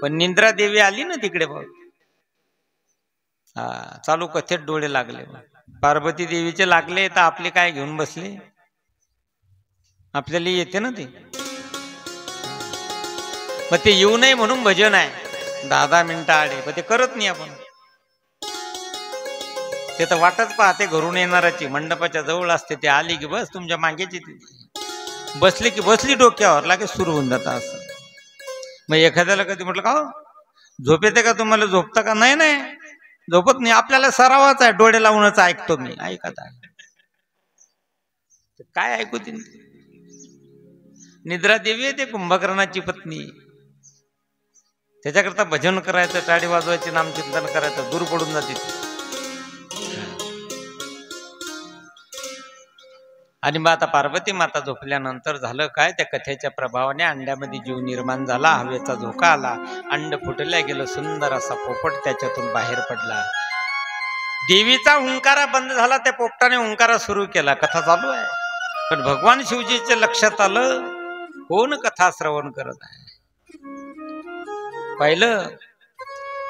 पण निंद्रा देवी आली ना तिकडे बघ. हा, चालू कथेत डोळे लागले. पार्वती देवीचे लागले तर आपले काय घेऊन बसले. आपल्याला येते ना ते. मग ते येऊ नये म्हणून भजन आहे 10-10 मिनिटं आडे, पण ते करत नाही आपण. ते तर वाटच पाहते घरून येणाराची, मंडपाच्या जवळ असते. ते आली की बस तुमच्या मागेची, बसली की बसली डोक्यावर, लागेच सुरू होऊन जातं असं. मग एखाद्याला कधी म्हटलं का हो झोप येते का तुम्हाला, झोपता का. नाही नाही झोपत नाही, आपल्याला सरावाच आहे, डोळे लावूनच ऐकतो मी. ऐकत आहे काय ऐकू ती. निद्रा देवी आहे ते कुंभकर्णाची पत्नी. त्याच्याकरता भजन करायचं, टाळी वाजवायचे, नामचिंतन करायचं, दूर पडून जाते. आणि मग आता पार्वती माता झोपल्यानंतर झालं काय, त्या कथेच्या प्रभावाने अंड्यामध्ये जीव निर्माण झाला. हवेचा झोका आला, अंड फुटल्या गेलं, सुंदर असा पोपट त्याच्यातून बाहेर पडला. देवीचा हुंकारा बंद झाला, त्या पोपटाने हुंकारा सुरू केला. कथा चालू आहे, पण भगवान शिवजीच्या लक्षात आलं कोण कथा श्रवण करत आहे. पाहिलं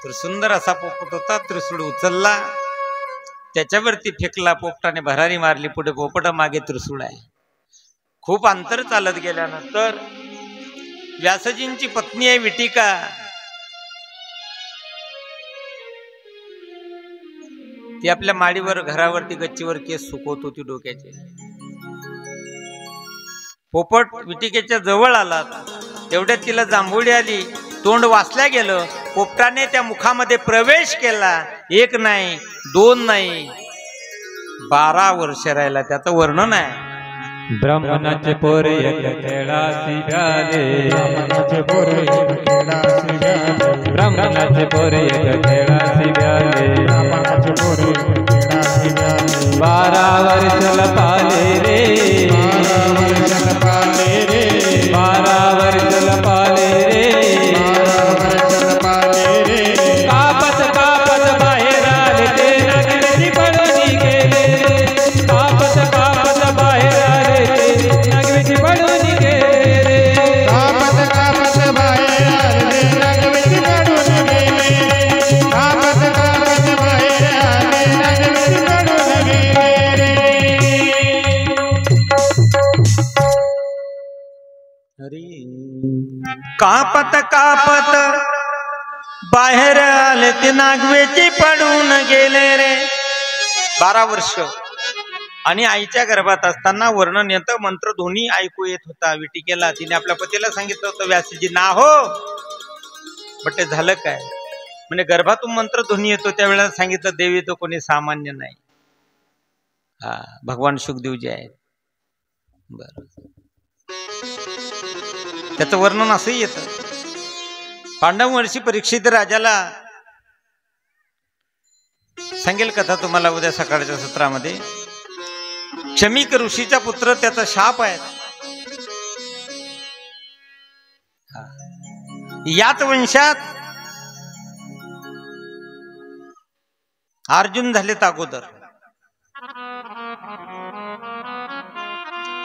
तर सुंदर असा पोपट होता. त्रिशूळ उचलला, त्याच्यावरती फेकला, पोपटाने भरारी मारली. पुढे पोपटा मागे त्रिशूळ आहे. खूप अंतर चालत गेल्यानंतर व्यासजींची पत्नी आहे विटिका, ती आपल्या माडीवर घरावरती गच्चीवर केस सुकवत होती डोक्याचे. पोपट विटिकेच्या जवळ आला, तेवढ्यात तिला जांभुळी आली. तोंड वाचल्या गेलं. पोपटाने त्या मुखामध्ये प्रवेश केला. 1 नाही 2 नाही 12 वर्ष राहिला. त्याचं वर्णन आहे. ब्राह्मणाचे पोर एक खेळासी झाले, ब्राह्मणाचे पोर एक खेळासी झाले, ब्राह्मणाचे पोर एक खेळासी झाले, ब्राह्मणाचे पोर एक खेळासी झाले. 12 वर्षाला पाले रे, 12 वर्षाला पाले रे, 12 वर्षाला पाले रे, 12 वर्षाला पाले रे. कापत कापत बाहेर आले ते नागवेची पळून गेले, कापत कापत बाहेर आले ते नागवेची पळून गेले, कापत कापत बाहेर आले नागवेची पळून गेले, कापत कापत बाहेर आले नागवेची पळून गेले. कापत कापत बाहेर आले ते नागवेची पडून गेले रे. 12 वर्ष आणि आईच्या गर्भात असताना वर्णन येतं, मंत्र ध्वनी ऐकू येत होता विटिकेला. तिने आपल्या पतीला सांगितलं होतं व्यासजी ना हो, पण ते झालं काय म्हणजे गर्भातून मंत्र ध्वनी येतो त्यावेळेला सांगितलं देवी तो कोणी सामान्य नाही. हा भगवान शुकदेवजी आहेत. बर त्याचं वर्णन असंही येतं. पांडव वर्षी परीक्षित राजाला सांगेल कथा तुम्हाला उद्या सकाळच्या सत्रामध्ये. क्षमिक ऋषीचा पुत्र त्याचा शाप आहे. याच वंशात अर्जुन झाले अगोदर.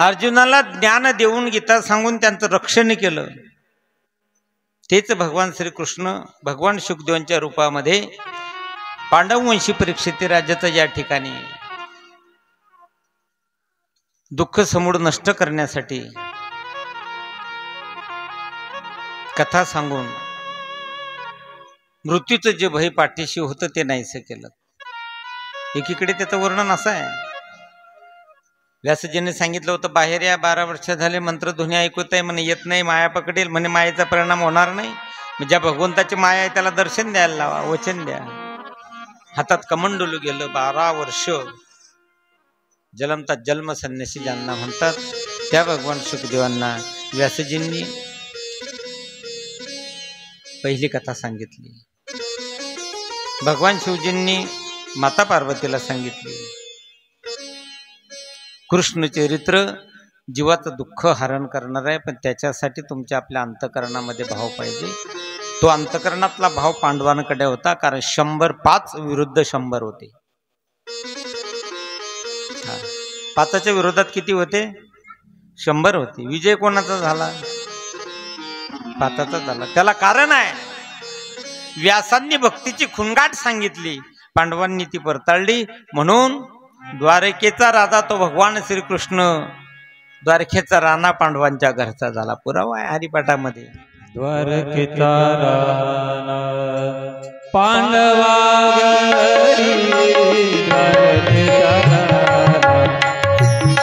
अर्जुनाला ज्ञान देऊन गीता सांगून त्यांचं रक्षण केलं. तेच भगवान श्रीकृष्ण भगवान शुकदेवांच्या रूपामध्ये पांडववंशी परीक्षित राजाचं या ठिकाणी दुःख समूळ नष्ट करण्यासाठी कथा सांगून मृत्यूचं जे भय पाठीशी होतं ते नाहीसं केलं. एकीकडे त्याचं वर्णन असं आहे, व्यासजीने सांगितलं होतं बाहेर या 12 वर्ष झाले मंत्रध्वनी ऐकत आहे म्हणे, येत नाही माया पकडेल म्हणे, मायेचा परिणाम होणार नाही. ज्या भगवंताची माया आहे त्याला दर्शन द्यायला लावा, वचन द्या. हातात कमंडलू गेलं. 12 वर्ष जलमतात जन्म संन्यासी ज्यांना म्हणतात त्या भगवान शुकदेवांना व्यासजींनी पहिली कथा सांगितली. भगवान शिवजींनी माता पार्वतीला सांगितली. कृष्ण चरित्र जीवाचं दुःख हरण करणार आहे, पण त्याच्यासाठी तुमच्या आपल्या अंतकरणामध्ये भाव पाहिजे. तो अंतकरणातला भाव पांडवांकडे होता, कारण 105 विरुद्ध 100 होते. 5च्या विरोधात किती होते? 100 होते. विजय कोणाचा झाला? 5चा झाला. त्याला कारण आहे, व्यासांनी भक्तीची खुणगाट सांगितली, पांडवांनी ती परताळली. म्हणून द्वारकेचा राजा तो भगवान श्रीकृष्ण, द्वारकेचा राणा पांडवांच्या घरचा झाला. पुरावा आहे हरिपाठामध्ये. द्वारकेचा राणा पांडवा घरी, द्वारकेचा राणा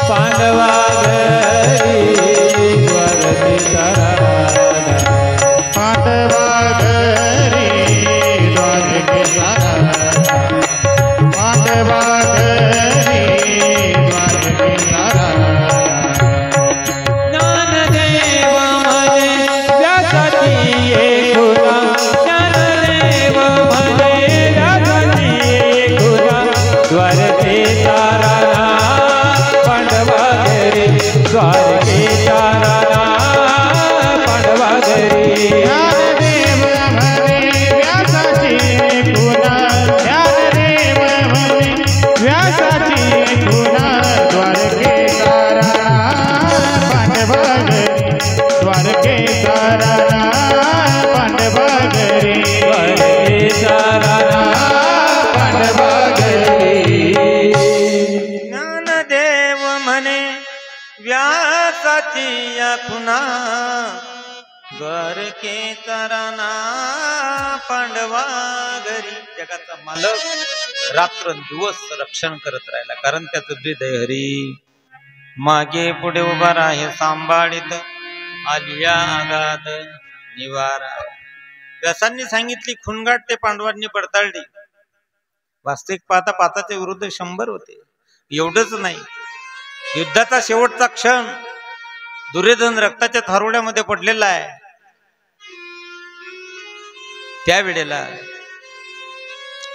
पांडवा घरी, द्वारकेचा राणा पांडवा घरी, द्वारकेचा राणा पांडवा घरी, द्वारकेचा राणा. ज्ञानदेव म्हणे व्यासाची एकूणा, ज्ञानदेव म्हणे व्यासाची एकूणा, द्वारकेचा राणा पांडवा घरी, द्वारकेचा राणा पांडवा घरी. ज्ञानदेव म्हणे व्यासाची खुणा, ज्ञानदेव म्हणे व्यासाची खुणा, द्वारकेचा राणा पांडवा घरी, द्वारकेचा राणा पांडवा घरी, द्वारकेचा राणा पांडवा घरी. ज्ञानदेव म्हणे व्यासाची या खुणा, द्वारकेचा राणा पांडवा घरी. जगाचा मालक रात्रंदिवस रक्षण करत राहिला, कारण त्याचं हृदय हरी. मागे पुढे उभा राहे सांभाळीत, आलिया आगाध निवारा. व्यासांनी सांगितली खुणगाट ते पांडवांनी पडताळली. वास्तविक पाहता 5च्या विरुद्ध 100 होते. एवढंच नाही, युद्धाचा शेवटचा क्षण दुर्योधन रक्ताच्या थारोड्यामध्ये पडलेला आहे. त्यावेळेला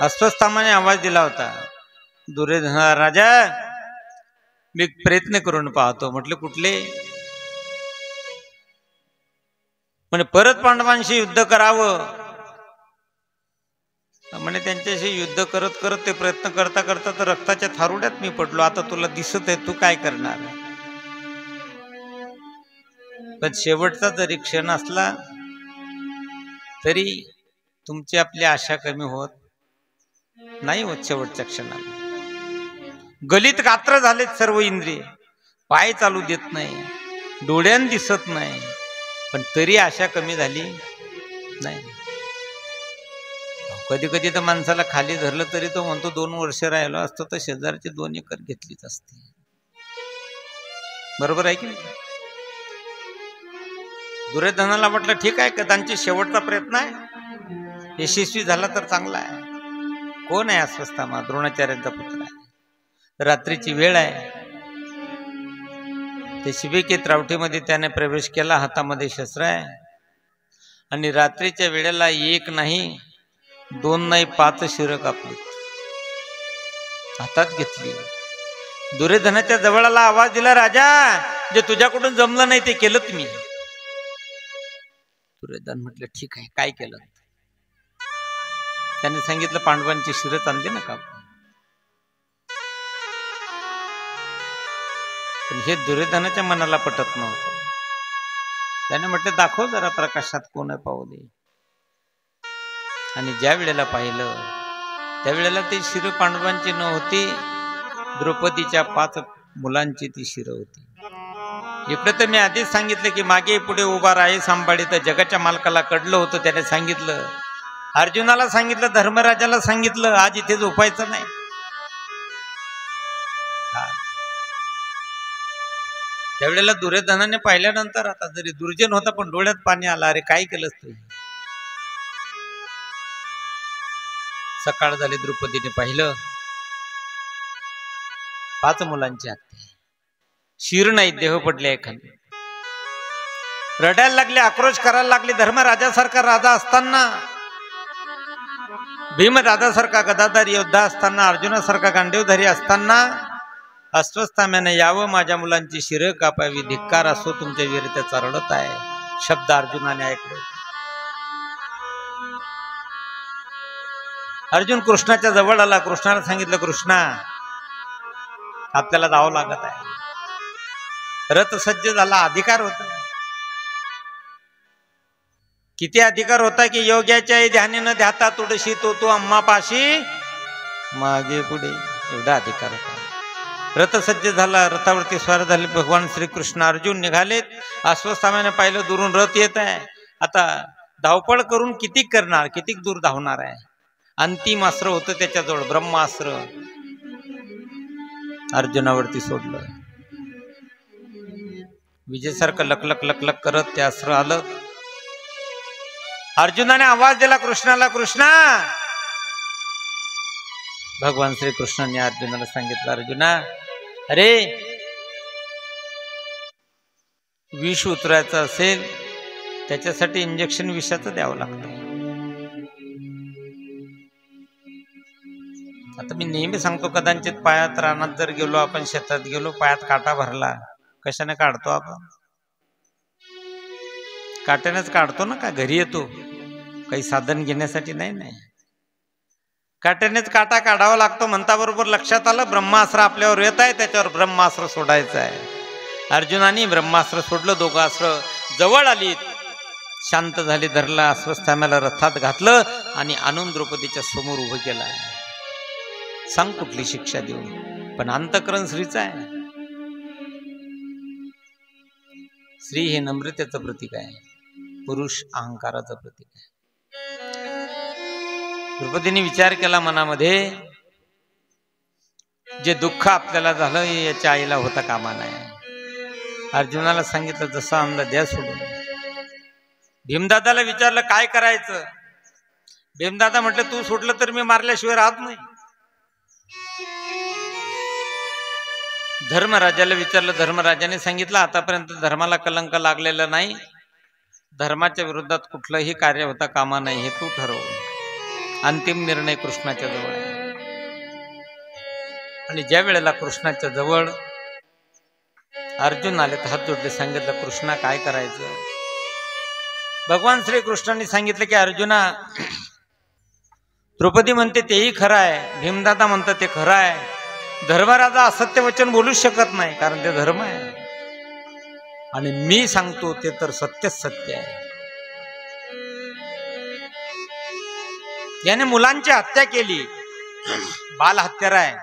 अस्वस्थामाने आवाज दिला होता, दुर्योधन राजा मी प्रयत्न करून पाहतो. म्हटले कुठले? म्हणे परत पांडवांशी युद्ध करावं. म्हणे त्यांच्याशी युद्ध करत करत ते प्रयत्न करता करता तर रक्ताच्या थारोड्यात मी पडलो. आता तुला दिसत आहे, तू काय करणार? पण शेवटचा जरी क्षण असला तरी तुमची आपली आशा कमी होत नाही होत. शेवटच्या क्षणाला गलित गात्र झालेत सर्व इंद्रिय, पाय चालू देत नाही, डोळ्यान दिसत नाही, पण तरी आशा कमी झाली नाही. कधी कधी तर माणसाला खाली धरलं तरी तो म्हणतो 2 वर्ष राहिलो असतं तर शेजारची 2 एकर घेतलीच असते. बरोबर आहे की नाही? दुर्योधनाला म्हटलं ठीक आहे, कदाचित शेवटचा प्रयत्न आहे, यशस्वी झाला तर चांगला आहे. कोण आहे अश्वत्थामा? द्रोणाचार्यांचा पुत्र आहे. रात्रीची वेळ आहे. ते शिबिकेत रावटीमध्ये त्याने प्रवेश केला. हातामध्ये शस्त्र आहे आणि रात्रीच्या वेळेला 1 नाही 2 नाही 5 शिरं कापली, हातात घेतली. दुर्योधनाच्या जवळाला आवाज दिला, राजा जे तुझ्याकडून जमलं नाही ते केलं मी. दुर्योधन म्हटलं ठीक आहे, काय केलं? त्याने सांगितलं पांडवांची शिरं चांगली ना कापून. पण हे दुर्योधनाच्या मनाला पटत नव्हतं. त्याने म्हटलं दाखव जरा प्रकाशात कोण आहे पाहू दे. आणि ज्या वेळेला पाहिलं त्यावेळेला ती शिरं पांडवांची नव्हती, द्रौपदीच्या 5 मुलांची ती शिरं होती. इकडे तर मी आधीच सांगितलं की मागे पुढे उभा राही सांभाळी, तर जगाच्या मालकाला कळलं होतं. त्याने सांगितलं, अर्जुनाला सांगितलं, धर्मराजाला सांगितलं, आज इथे झोपायचं नाही. त्यावेळेला दुर्योधनाने पाहिल्यानंतर, आता जरी दुर्जन होता पण डोळ्यात पाणी आलं, अरे काय केलंस तू? सकाळ झाली, द्रौपदीने पाहिलं 5 मुलांची हत्या, शिर नाही, देह पडले एखादे. रडायला लागले, आक्रोश करायला लागले. धर्मराजासारखा राजा असताना, भीमदादासारखा गदाधार योद्धा असताना, अर्जुनासारखा गांडीवधारी असताना अश्वत्थाम्याने यावं माझ्या मुलांची शिरं कापावी, धिक्कार असो तुमच्या वीरतेचा रडत आहे. शब्द अर्जुनाने ऐकले. अर्जुन कृष्णाच्या जवळ आला. कृष्णाला सांगितलं, कृष्णा आपल्याला जावं लागत आहे. रथ सज्ज झाला, अधिकार होता. किती अधिकार होता की योग्याच्या ध्यानी न ध्याता तुडशी तो अम्मापाशी मागे पुढे, एवढा अधिकार होता. रथ सज्ज झाला, रथावरती स्वार झाले भगवान श्रीकृष्ण. अर्जुन निघालेत. अश्वत्थाम्याने पाहिलं दुरून रथ येत आहे. आता धावपळ करून किती करणार, किती दूर धावणार आहे. अंतिम अस्त्र होतं त्याच्याजवळ, ब्रह्मास्त्र. अर्जुनावरती सोडलं. विजेसारखं लकलक लकलक करत ते अस्त्र आलं. अर्जुनाने आवाज दिला कृष्णाला, कृष्णा. भगवान श्रीकृष्णाने अर्जुनाला सांगितलं, अर्जुना अरे विष उतरायचं असेल त्याच्यासाठी इंजेक्शन विषाचं द्यावं लागतं. आता मी नेहमी सांगतो, कदाचित पायात रानात जर गेलो आपण, शेतात गेलो, पायात काटा भरला, कशाने काढतो आपण? काट्यानेच काढतो ना, का घरी येतो? काही साधन घेण्यासाठी नाही. नाही, काट्यानेच काटा काढावा लागतो. म्हणता बरोबर लक्षात आलं, ब्रह्मास्त्र आपल्यावर येत आहे, त्याच्यावर ब्रह्मास्त्र सोडायचं आहे. अर्जुनाने ब्रह्मास्त्र सोडलं. 2 अस्त्र जवळ आली, शांत झाली. धरला अश्वत्थाम्याला, रथात घातलं आणि आणून द्रौपदीच्या समोर उभं केलं. सांग कुठली शिक्षा देऊ? पण अंतःकरण स्त्रीचं आहे. स्त्री हे नम्रतेचं प्रतीक आहे, पुरुष अहंकाराचं प्रतीक आहे. द्रौपदीने विचार केला मनामध्ये, जे दुःख आपल्याला झालं याच्या आईला होता कामा नये. अर्जुनाला सांगितलं जसं आणलं द्या सोडून. भीमदादाला विचारलं काय करायचं? भीमदादा म्हटलं तू सोडलं तर मी मारल्याशिवाय राहत नाही. धर्मराजाला विचारलं. धर्मराजाने सांगितलं आतापर्यंत धर्माला कलंक लागलेला नाही, धर्माच्या विरोधात कुठलंही कार्य होता कामा नाही, हे तू ठरव. अंतिम निर्णय कृष्णाच्या जवळ आहे. आणि ज्या वेळेला कृष्णाच्या जवळ अर्जुन आले तर हात जोडले, सांगितलं कृष्णा काय करायचं? भगवान श्रीकृष्णांनी सांगितलं की अर्जुना, द्रौपदी म्हणते तेही खरं आहे, भीमदादा म्हणतात ते खरं आहे. धर्मराजा असत्य वचन बोलूच शकत नाही, कारण ते धर्म आहे. आणि मी सांगतो ते तर सत्यच सत्य आहे. याने मुलांची हत्या केली, बाल हत्यारा आहे,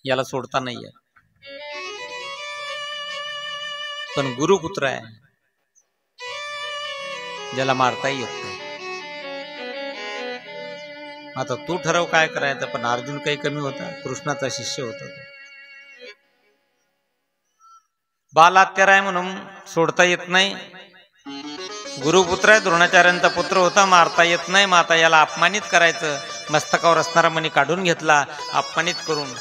याला सोडता नाहीये. पण गुरुपुत्र आहे, ज्याला मारता येत नाही. आता तू ठरव काय करायचं. पण अर्जुन काही कमी होता, कृष्णाचा शिष्य होता. बाल हत्यारा आहे म्हणून सोडता येत नाही. गुरुपुत्र आहे, द्रोणाचार्यांचा पुत्र होता, मारता येत नाही. मग आता याला अपमानित करायचं. मस्तकावर असणारा मणी काढून घेतला, अपमानित करून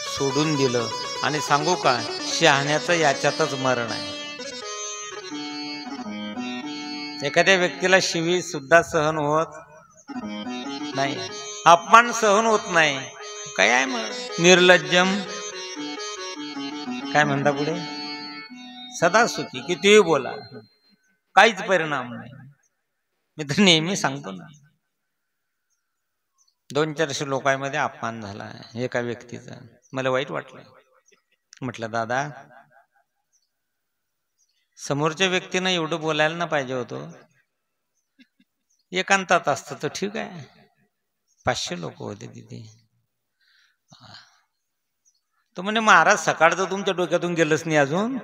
सोडून दिलं. आणि सांगू का, शहाण्याचं याच्यातच मरण आहे. एखाद्या व्यक्तीला शिवी सुद्धा सहन होत नाही, अपमान सहन होत नाही. काय आहे मग निर्लज्जम, काय म्हणता पुढे, सदा सुखी, कितीही बोला काहीच परिणाम नाही. मी तर नेहमी सांगतो ना, 200-400 लोकांमध्ये अपमान झाला एका व्यक्तीचा. मला वाईट वाटलं. म्हटलं दादा, समोरच्या व्यक्तीनं एवढं बोलायला ना पाहिजे होतं. एकांतात असतं तर ठीक आहे. 500 लोक होते तिथे. तो म्हणे महाराज सकाळचं तुमच्या डोक्यातून गेलंच नाही अजून.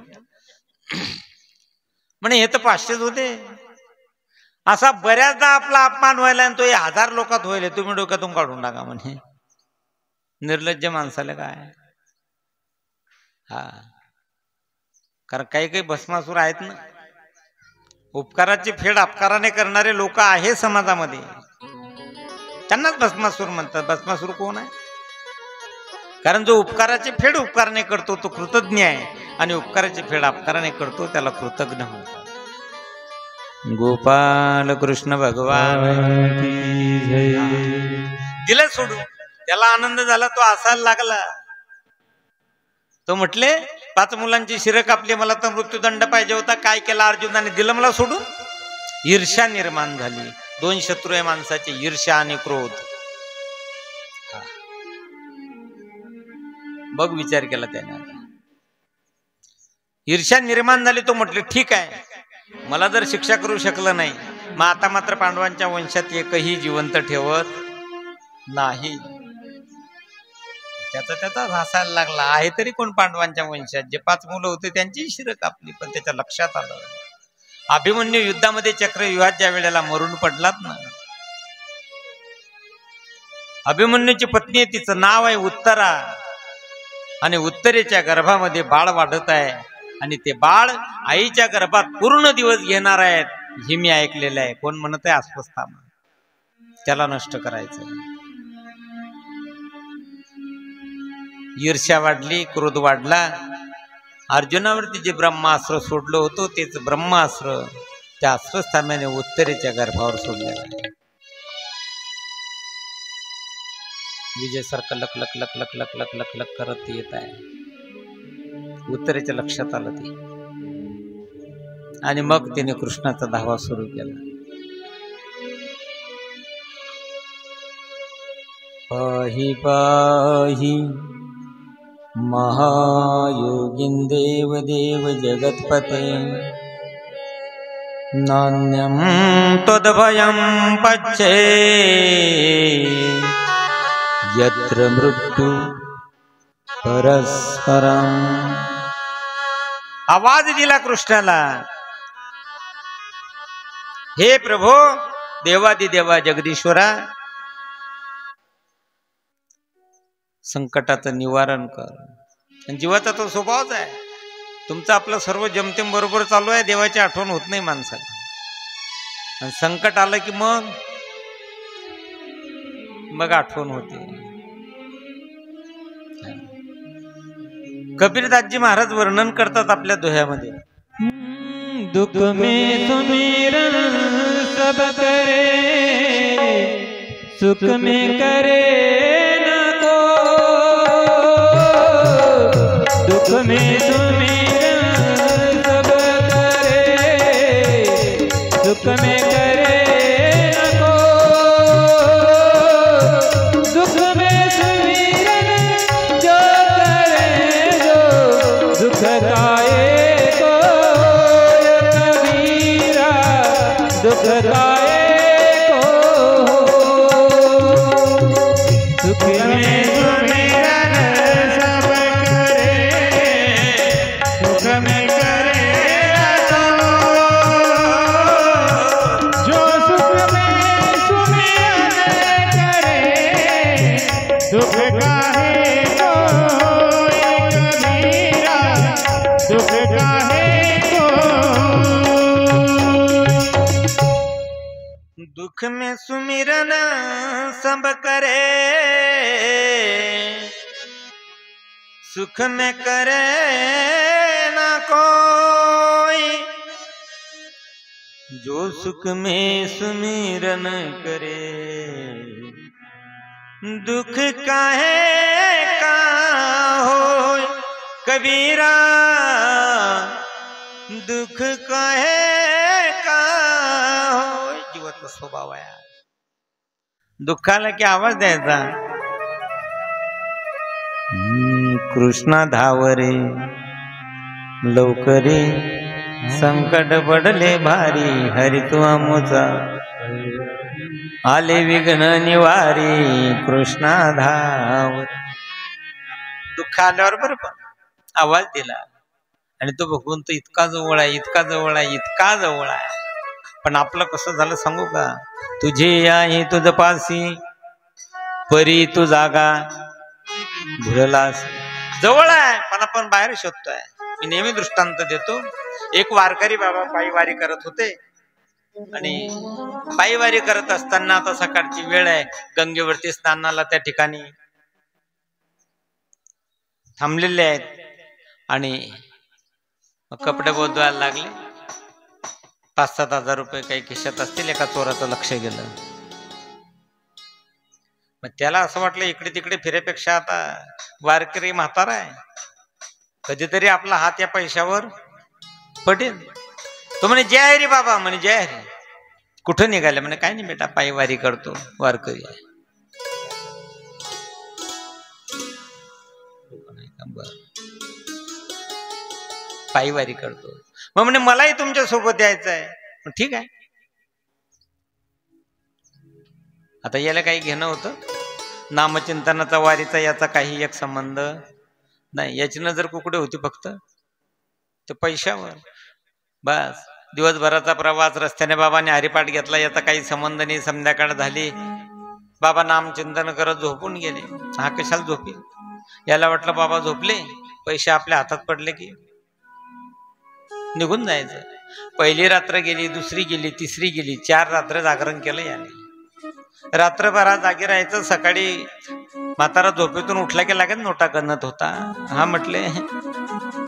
म्हणे हे तर 500च होते. असा बऱ्याचदा आपला अपमान व्हायला आणि तो 1000 लोकात होईल, तुम्ही डोक्यातून काढून टाका म्हणे. निर्लज्ज माणसाला काय. हा, कारण काही काही भस्मासूर आहेत ना, उपकाराची फेड अपकाराने करणारे लोक आहे समाजामध्ये, त्यांनाच भस्मासूर म्हणतात. भस्मासूर कोण आहे? कारण जो उपकाराची फेड उपकाराने करतो तो कृतज्ञ आहे, आणि उपकाराची फेड अपकाराने करतो त्याला कृतज्ञ म्हणतात. गोपाल कृष्ण भगवान दिलं सोडून. त्याला आनंद झाला, तो हसायला लागला. तो म्हटले 5 मुलांची शिरं कापली, मला तर मृत्यूदंड पाहिजे होता. काय केला अर्जुनाने? दिलं मला सोडून. ईर्ष्या निर्माण झाली. 2 शत्रू आहे माणसाचे, ईर्ष्या आणि क्रोध. बघ विचार केला त्याने. ईर्ष्या निर्माण झाली. तो म्हटले ठीक आहे, मला जर शिक्षा करू शकलं नाही, मग आता मात्र पांडवांच्या वंशात एकही जिवंत ठेवत नाही. त्याचाच हसायला लागला. आहे तरी कोण पांडवांच्या वंशात? जे 5 मुलं होते त्यांची शिरं कापली. पण त्याच्या लक्षात आलं, अभिमन्यू युद्धामध्ये चक्रव्यूहात ज्या वेळेला मरून पडलात ना, अभिमन्यूची पत्नी आहे, तिचं नाव आहे उत्तरा, आणि उत्तरेच्या गर्भामध्ये बाळ वाढत आहे, आणि ते बाळ आईच्या गर्भात पूर्ण दिवस घेणार आहेत हे मी ऐकलेलं आहे. कोण म्हणत आहे? अस्वस्थामा. त्याला नष्ट करायचं. ईर्ष्या वाढली, क्रोध वाढला. अर्जुनावरती जे ब्रह्मास्त्र सोडलं होतं तेच ब्रह्मास्त्र त्या अस्वस्थाम्याने उत्तरेच्या गर्भावर सोडलेलं आहे. विजय सारखं लक लक लक लक लक लक लक लक करत येत आहे. उत्तरेच्या लक्षात आलं ते, आणि मग त्याने कृष्णाचा धावा सुरू केला. पाही पाही महायोगिन देव देव जगत्पते, नान्यं त्वद्भयं पच्ये यत्र मृत्यु परस्परम. आवाज दिला कृष्णाला, हे प्रभो देवादिदेवा जगदीश्वरा, संकटाचं निवारण कर. आणि जीवाचा तो स्वभावच आहे. तुमचं आपलं सर्व जमतेम बरोबर चालू आहे, देवाची आठवण होत नाही माणसाला. आणि संकट आलं की मग आठवण होते. कबीरदासजी महाराज वर्णन करतात आपल्या दोह्यामध्ये, दुख में सुमिरन सब करे, सुख में करे न को. दुख में सुमिरन सब करे, सुख में करे न को. दुख में सुमिरन जो करे जो दुख काए को, कबीरा दुख काए को. सुख में सुमिरन सब करे, सुख में करे तो. दुख में सुमिरन सब करे, सुख में करे ना कोई। जो सुख में सुमिरन करे, दुख काहे का हो कबीरा, दुख काहे का हो। जीवाचा स्वभाव आहे, दुःखाला की आवाज द्यायचा, कृष्णा धावरे लवकरी, संकट पडले भारी, हरी तू आमोचा आले विघ्न निवारी, कृष्णा धावर। दुःख आल्यावर बरं पण आवाज दिला, आणि तो भगवंत इतका जवळ आहे, इतका जवळ आहे, इतका जवळ आहे। पण आपलं कसं झालं सांगू का, तुझे आहे तुझ पासी, परी तू जागा भुललास। जवळ आहे पण आपण बाहेर शोधतोय। मी नेहमी दृष्टांत देतो, एक वारकरी बाबा पायी वारी करत होते, आणि पायी वारी करत असताना आता सकाळची वेळ आहे, गंगेवरती स्नानाला त्या ठिकाणी थांबलेले आहेत, आणि कपडे बदलायला लागले। 5-7 हजार रुपये काही खिशात असतील, एका चोराचं लक्ष गेलं। मग त्याला असं वाटलं इकडे तिकडे फिरेपेक्षा आता वारकरी म्हातारा आहे, कधीतरी आपला हात या पैशावर पडेल। तो म्हणे जय हरी बाबा, म्हणे जय हरी। कुठं निघाले? म्हणे काय नाही बेटा, पायी वारी करतो, वारकरी आहे। पायी वारी करतो, मग म्हणे मलाही तुमच्या सोबत यायचं आहे। ठीक आहे, आता याला काही घेणं होतं, नामचिंतनाचा वारीचा याचा काही एक संबंध नाही। याची नजर कुकडे होती फक्त तर पैशावर, बस। दिवसभराचा प्रवास, रस्त्याने बाबाने हरिपाठ घेतला, याचा काही संबंध नाही। संध्याकाळ झाली, बाबा नामचिंतन करत झोपून गेले। हा कशाला झोपील? याला वाटलं बाबा झोपले, पैसे आपल्या हातात पडले की निघून जायचं। पहिली रात्र गेली, दुसरी गेली, तिसरी गेली, 4 रात्र जागरण केलं याने। रात्रभरात जागी राहायचं, सकाळी म्हातारा झोपेतून उठला की लागेल नोटा गणत होता। हा म्हटले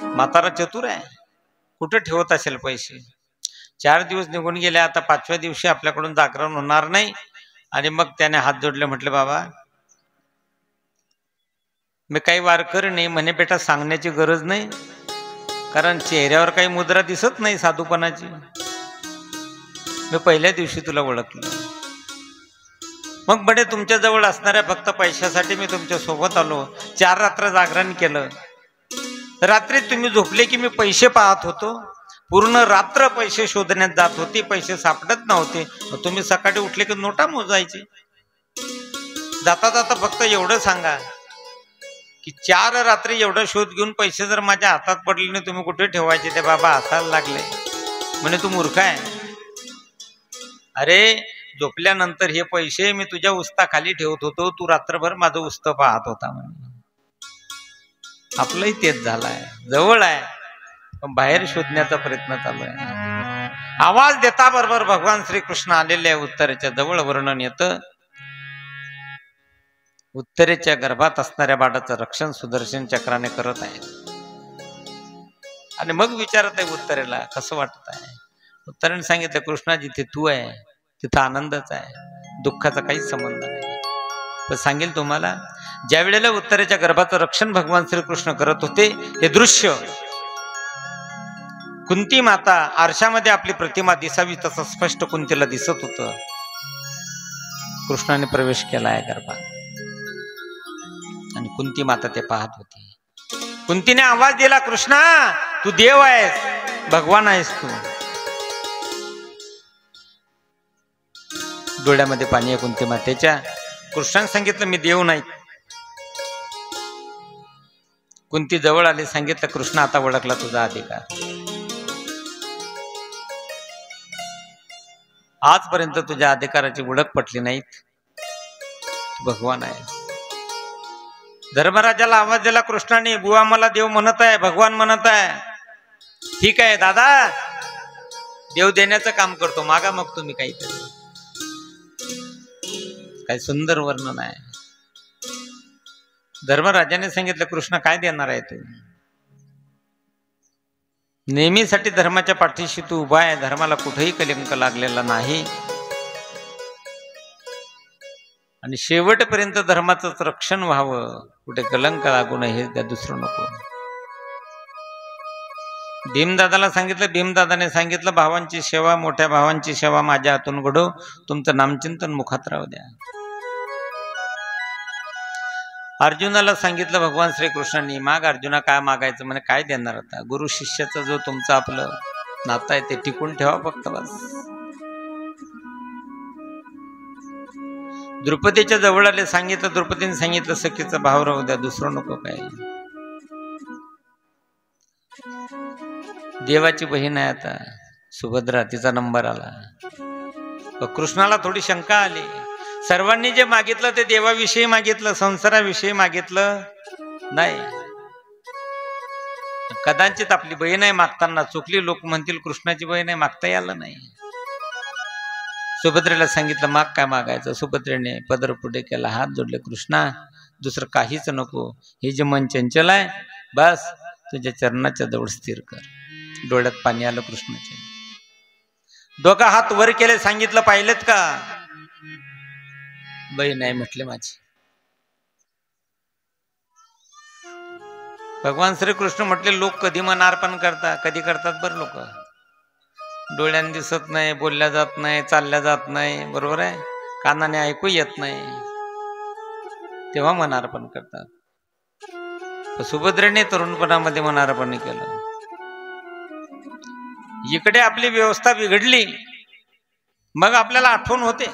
म्हातारा चतुर आहे, कुठं ठेवत असेल पैसे। 4 दिवस निघून गेले, आता 5व्या दिवशी आपल्याकडून जागरण होणार नाही। आणि मग त्याने हात जोडले, म्हटले बाबा मी काही वारकरी नाही। म्हणे बेटा सांगण्याची गरज नाही, कारण चेहऱ्यावर काही मुद्रा दिसत नाही साधूपणाची। मी पहिल्या दिवशी तुला ओळखलं, मग बडे तुमच्या जवळ असणाऱ्या फक्त पैशासाठी मी तुमच्या सोबत आलो। 4 रात्र जागरण केलं, रात्री तुम्ही झोपले की मी पैसे पाहत होतो। पूर्ण रात्र पैसे शोधण्यात जात होती, पैसे सापडत नव्हते। तुम्ही सकाळी उठले की नोटा मोजायचे। जाता जाता फक्त एवढं सांगा की 4 रात्री एवढा शोध घेऊन पैसे जर माझ्या हातात पडले नाही, तुम्ही कुठे ठेवायचे? ते बाबा हसायला लागले, म्हणे तू मूर्ख आहे। अरे झोपल्यानंतर हे पैसे मी तुझ्या उस्ताखाली ठेवत होतो, तू रात्रभर माझं उस्त पाहत होता म्हणे। आपलंही तेच झालंय, जवळ आहे पण बाहेर शोधण्याचा प्रयत्न चालू आहे। आवाज देता बरोबर भगवान श्रीकृष्ण आलेले आहे उत्तरेच्या जवळ। वर्णन येतं, उत्तरेच्या गर्भात असणाऱ्या बाळाचं रक्षण सुदर्शन चक्राने करत आहे। आणि मग विचारत आहे उत्तरेला कसं वाटत आहे? उत्तरेने सांगितलं कृष्णा जिथे तू आहे तिथं आनंदच आहे, दुःखाचा काहीच संबंध नाही। पण सांगेल तुम्हाला, ज्या वेळेला उत्तरेच्या गर्भाचं रक्षण भगवान श्रीकृष्ण करत होते, हे दृश्य कुंती माता आरशामध्ये आपली प्रतिमा दिसावी तसं स्पष्ट कुंतीला दिसत होतं। कृष्णाने प्रवेश केला आहे गर्भात, आणि कुंती माता ते पाहत होती। कुंतीने आवाज दिला, कृष्णा तू देव आहेस, भगवान आहेस तू। डोळ्यामध्ये पाणी आहे कुंती मातेच्या। कृष्णाने सांगितलं मी देव नाही। कुंती जवळ आली, सांगितलं कृष्ण आता ओळखला तुझा अधिकार। आजपर्यंत तुझ्या अधिकाराची ओळख पटली नाहीत, भगवान आहे। धर्मराजाला आवाज दिला कृष्णाने, बुवा मला देव म्हणत आहे, भगवान म्हणत आहे। ठीक आहे दादा, देव देण्याचं काम करतो, मागा मग तुम्ही काहीतरी। काय सुंदर वर्णन आहे. धर्मराजाने सांगितलं, कृष्ण काय देणार आहे तू? नेहमीसाठी धर्माच्या पाठीशी तू उभा आहे, धर्माला कुठेही कलंक लागलेला नाही आणि शेवटपर्यंत धर्माचंच रक्षण व्हावं, कुठे कलंक लागू नये, हे त्या दुसरं नको. भीमदादाला सांगितलं, भीमदादाने सांगितलं, भावांची सेवा, मोठ्या भावांची सेवा माझ्या हातून घडो, तुमचं नामचिंतन मुखात राहू द्या. अर्जुनाला सांगितलं भगवान श्रीकृष्णांनी, माग अर्जुना, काय मागायचं? म्हणे काय देणार आता? गुरु शिष्याचं जो तुमचं आपलं नातं आहे ते टिकून ठेवा फक्त, बस. द्रौपदीच्या जवळ आले, सांगितलं, द्रौपदीने सांगितलं, सखीचा भाव राहू द्या, दुसरं नको काय. देवाची बहीण आहे आता सुभद्रा, तिचा नंबर आला. कृष्णाला थोडी शंका आली. सर्वांनी जे मागितलं ते देवाविषयी मागितलं, संसाराविषयी मागितलं नाही. कदाचित आपली बहीण आहे मागताना चुकली, लोक म्हणतील कृष्णाची बहीण आहे, मागता आलं नाही. सुभद्रेला सांगितलं, माग काय मागायचं? सुभद्रेने पदर पुढे केला, हात जोडले, कृष्णा दुसरं काहीच नको, हे जे मन चंचल आहे बस तुझ्या चरणाच्या जवळ स्थिर कर. डोळ्यात पाणी आलं कृष्णाचे. दोघा हात वर केले, सांगितलं, पाहिलेत का? बहीण आहे म्हटले माझी. भगवान श्रीकृष्ण म्हटले, लोक कधी मन अर्पण करतात, कधी करतात बरं लोक. डोळ्याने दिसत नाही, बोलल्या जात नाही, चालल्या जात नाही, बरोबर आहे, कानाने ऐकू येत नाही, तेव्हा मन अर्पण करतात. सुभद्रेने तरुणपणामध्ये मन अर्पण केलं. इकडे आपली व्यवस्था बिघडली, मग आपल्याला आठवण होते.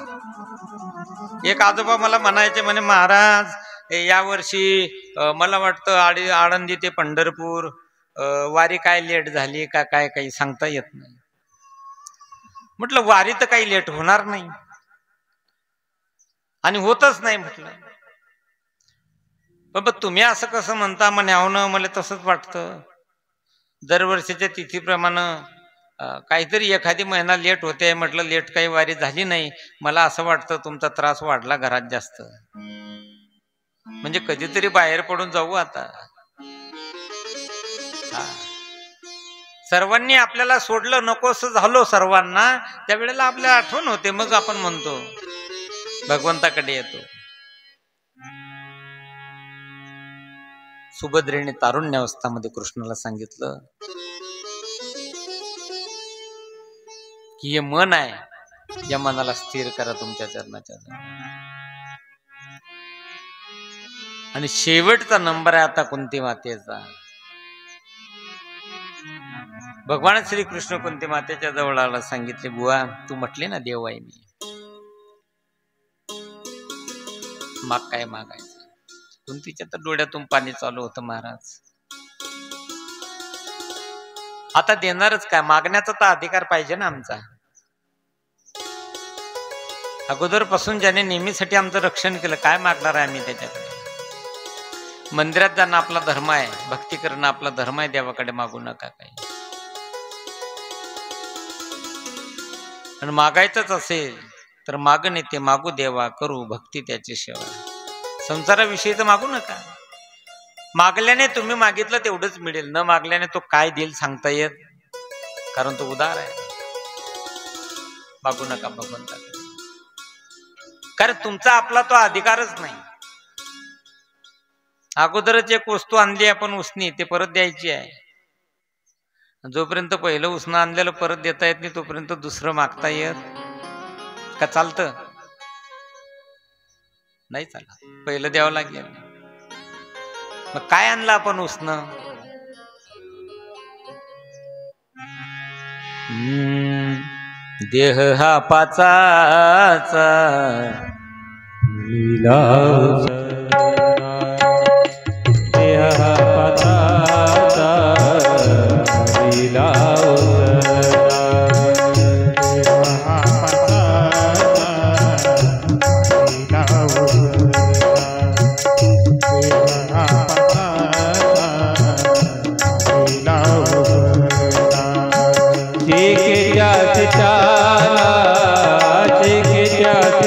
एक आजोबा मला म्हणायचे, म्हणे महाराज यावर्षी मला वाटतं आळंदी ते पंढरपूर वारी काय लेट झाली का काय, काही सांगता येत नाही. म्हटलं वारी तर काही लेट होणार नाही आणि होतच नाही. म्हटलं बाबा तुम्ही असं कसं म्हणता? म्हणे हो ना, मला तसंच वाटतं. दरवर्षीच्या तिथीप्रमाणे काहीतरी एखादी महिना लेट होते. म्हटलं लेट काही वारी झाली नाही, मला असं वाटतं तुमचा त्रास वाढला घरात जास्त, म्हणजे कधीतरी बाहेर पडून जाऊ आता. सर्वांनी आपल्याला सोडलं, नकोसं झालो सर्वांना, त्यावेळेला आपल्याला आठवण होते, मग आपण म्हणतो भगवंताकडे येतो. सुभद्रेने तारुण्यावस्थामध्ये कृष्णाला सांगितलं की हे मन आहे, या मनाला स्थिर करा तुमच्या चरणाच्या जवळ. आणि शेवटचा नंबर आहे आता कुंती मातेचा. भगवान श्रीकृष्ण कुंती मातेच्या जवळ आला, सांगितले, बुवा तू म्हटले ना देव आहे मी, माग काय मागायचं? कुंतीच्या तर डोळ्यातून पाणी चालू होतं, महाराज आता देणारच काय? मागण्याचा तर अधिकार पाहिजे ना आमचा. अगोदर पासून ज्याने नेहमीसाठी आमचं रक्षण केलं, काय मागणार आहे आम्ही त्याच्याकडे? मंदिरात जाणं आपला धर्म आहे, भक्ती करणं आपला धर्म आहे, देवाकडे मागू नका काही. आणि मागायचंच असेल तर मागणे ते मागू देवा, करू भक्ती त्याची सेवा. संसाराविषयी तर मागू नका. मागल्याने तुम्ही मागितलं तेवढंच मिळेल, न मागल्याने तो काय देईल सांगता येत, कारण तो उदार आहे. मागू नका भगवंताकडे, कारण तुमचा आपला तो अधिकारच नाही. अगोदरच एक वस्तू आणली आपण उसनी, ते परत द्यायची आहे. जोपर्यंत पहिलं उसनं आणलेलं परत देता येत नाही तोपर्यंत दुसरं मागता येत का? चालतं नाही, चालत, पहिलं द्यावं लागेल. मग काय आणलं आपण उसनं? देह हा पाचाचा लीला, देह हा पाचाचा लीला,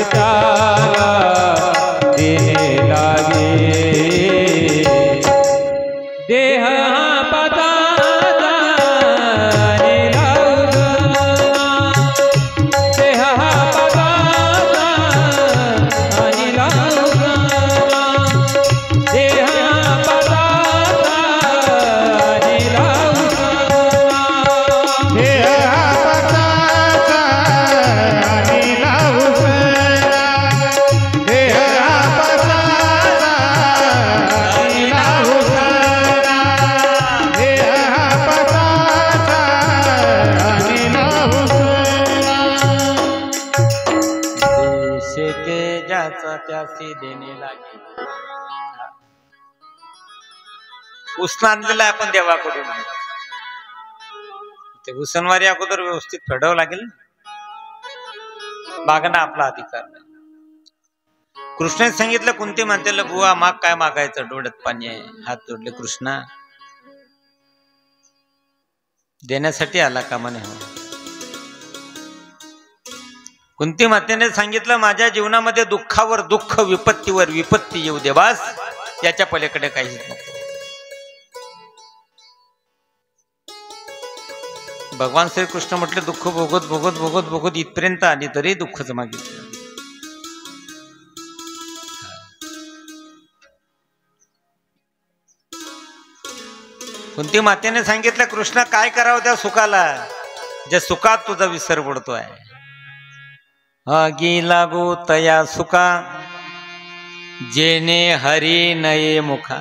चाला त्याचा त्यासी देणे लागे. उसनं आणलेलं आहे आपण देवाकडून. ते उसनवारी अगोदर व्यवस्थित फेडावं लागेल. मागणं आपला अधिकार नाही. कृष्णाने सांगितलं कुंती म्हणते बुवा माग काय मागायचं, डोळ्यात पाणी आहे. हात जोडले कृष्णा, देण्यासाठी आला का म्हणे. कुंती मातेने सांगितलं माझ्या जीवनामध्ये दुःखावर दुःख, विपत्तीवर विपत्ती येऊ दे, बस. याच्या पलीकडे काहीच नको. भगवान श्रीकृष्ण म्हटले दुःख भोगत भोगत भोगत भोगत इथपर्यंत आली तरी दुःखच मागितलं. कुंती मातेने सांगितलं कृष्ण काय करावं त्या सुखाला, ज्या सुखात तुझा विसर पडतोय. आगी लागू तया सुखा, जेने हरी नये मुखा.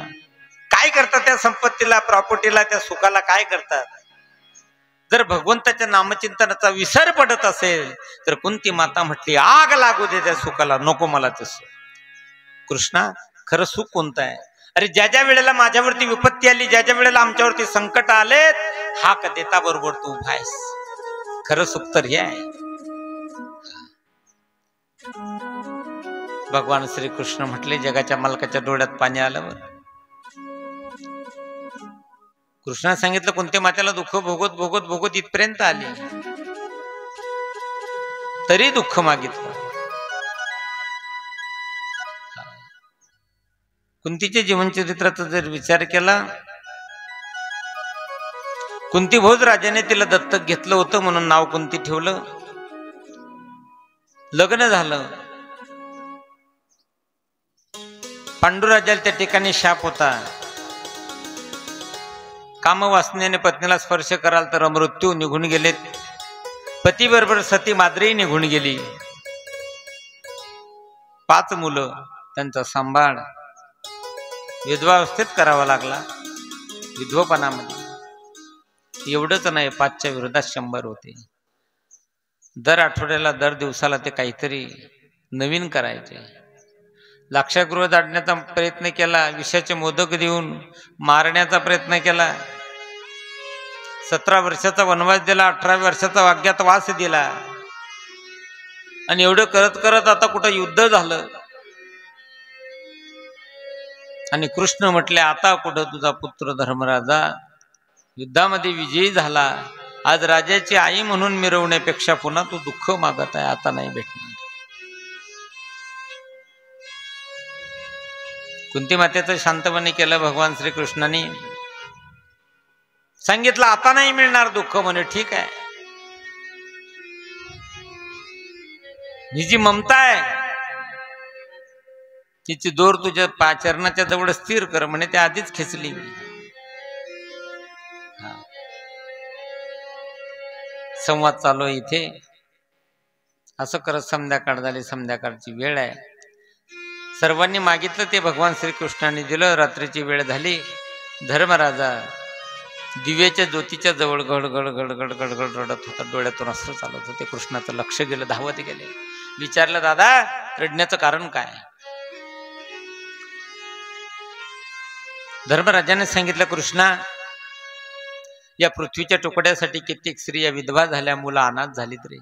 काय करतात त्या संपत्तीला, प्रॉपर्टीला, त्या सुखाला काय करतात. जर भगवंताच्या नामचिंतनाचा विसर पडत असेल तर कुंती माता म्हटली आग लागू दे त्या सुखाला, नको मला ते सुख. कृष्णा खरं सुख कोणतं आहे. अरे ज्या ज्या वेळेला माझ्यावरती विपत्ती आली, ज्या ज्या वेळेला आमच्यावरती संकट आलेत, हाक देता बरोबर तू उभा आहेस. खरं सुख तर हे आहे. भगवान श्रीकृष्ण म्हटले जगाच्या मालकाच्या डोळ्यात पाणी आलं. कृष्णाने सांगितलं कोणत्या मातेला दुःख भोगत भोगत भोगत इथपर्यंत आली तरी दुःख मागितलं. कुंतीच्या जीवनचरित्राचा जर विचार केला, कुंती भोज राजाने तिला दत्तक घेतलं होतं म्हणून नाव कुंती ठेवलं. लग्न झालं. पांडुराजाला त्या ठिकाणी शाप होता. कामवासनेने पत्नीला स्पर्श कराल तर मृत्यू निघून गेलेत. पतीबरोबर सती माद्री निघून गेली. 5 मुलं, त्यांचा सांभाळ विधवावस्थेत करावा लागला. विधवपणामध्ये एवढंच नाही, 5च्या विरोधात 100 होते. दर आठवड्याला दर दिवसाला ते काहीतरी नवीन करायचे. लाक्षागृह जाडण्याचा प्रयत्न केला, विषाचे मोदक देऊन मारण्याचा प्रयत्न केला. 17 वर्षाचा वनवास दिला, 18 वर्षाचा अज्ञातवास दिला. आणि एवढं करत करत आता कुठं युद्ध झालं आणि कृष्ण म्हटले आता कुठं तुझा पुत्र धर्मराजा युद्धामध्ये विजयी झाला. आज राजाची आई म्हणून मिरवण्यापेक्षा पुन्हा तू दुःख मागत आहे, आता नाही भेटणार. कुंती मातेचं शांतपणे केलं भगवान श्रीकृष्णाने. सांगितलं आता नाही मिळणार दुःख म्हणे. ठीक आहे, ही जी ममता आहे तिची दोर तुझ्या चरणाच्या जवळ स्थिर कर म्हणे. त्या आधीच खेचली. संवाद चालू इथे. असं करत संध्याकाळ झाली. संध्याकाळची वेळ आहे. सर्वांनी मागितलं ते भगवान श्रीकृष्णाने दिलं. रात्रीची वेळ झाली. धर्मराजा दिव्याच्या ज्योतीच्या जवळ गडगड गडगड गडगड रडत होता. डोळ्यातून अश्रू चालत होते. कृष्णाचं लक्ष गेलं. धावत गेले. विचारलं दादा रडण्याचं कारण काय. धर्मराजाने सांगितलं कृष्णा या पृथ्वीच्या तुकड्यासाठी कित्येक स्त्रिया विधवा झाल्या, मुलं अनाथ झालीत रे.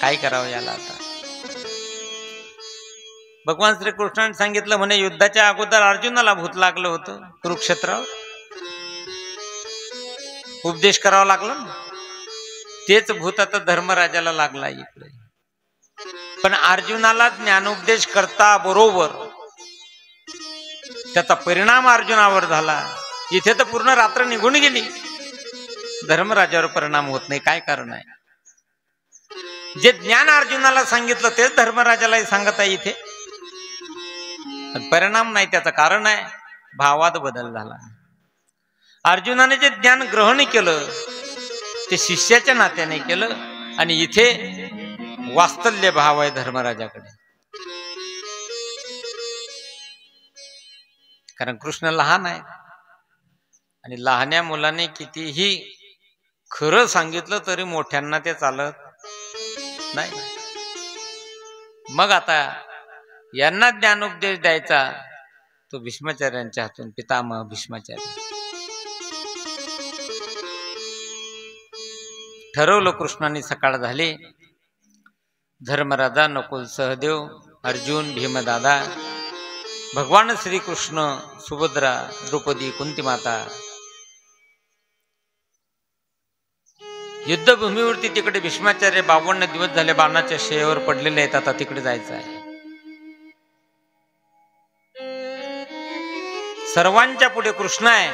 काय करावं याला आता. भगवान श्रीकृष्णाने सांगितलं म्हणे युद्धाच्या अगोदर अर्जुनाला भूत लागलं होतं कुरुक्षेत्रावर. उपदेश करावा लागला ना. तेच भूत आता धर्मराजाला लागला इकडे. पण अर्जुनाला ज्ञानोपदेश करता बरोबर त्याचा परिणाम अर्जुनावर झाला. इथे तर पूर्ण रात्र निघून गेली. धर्मराजावर परिणाम होत नाही. काय कारण आहे. जे ज्ञान अर्जुनाला सांगितलं तेच धर्मराजालाही सांगत आहे इथे. परिणाम नाही. त्याचं कारण आहे भावात बदल झाला. अर्जुनाने जे ज्ञान ग्रहण केलं ते शिष्याच्या नात्याने केलं आणि इथे वात्सल्य भाव आहे धर्मराजाकडे. कारण कृष्ण लहान आहे आणि लहान्या मुलाने कितीही खरं सांगितलं तरी मोठ्यांना ते चालत नाही. मग आता यांना ज्ञानोपदेश द्यायचा तो भीष्माचार्यांच्या हातून, पितामह भीष्माचार्य. ठरवलं कृष्णाने. सकाळ झाली. धर्मराजा, नकुल, सहदेव, अर्जुन, भीमदादा, भगवान श्रीकृष्ण, सुभद्रा, द्रौपदी, कुंतीमाता युद्धभूमीवरती तिकडे भीष्माचार्य 52 दिवस झाले बाणाच्या शेवर पडलेले आहेत. आता तिकडे जायचं आहे. सर्वांच्या पुढे कृष्ण आहे.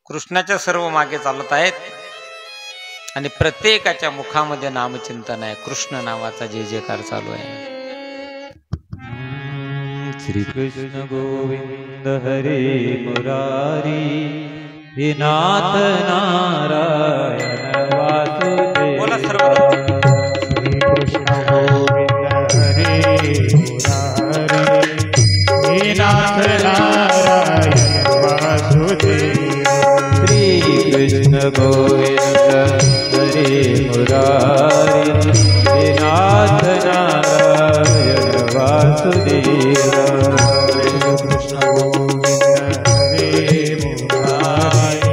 कृष्णाच्या सर्व मागे चालत आहेत आणि प्रत्येकाच्या मुखामध्ये नामचिंतन आहे. कृष्ण नावाचा जय जयकार चालू आहे. श्री कृष्ण गोविंद हरे मुरारी, हे नाथ नारायण वासुदेव. बोला सर्व. श्री कृष्ण गोविंद हरे मुरारी, हे नाथ नारायण वासुदेव. श्री कृष्ण गोविंद हरे मुरारी, हे नाथ नारायण वासुदेव. कृष्ण गोविंद हरे मुरारी,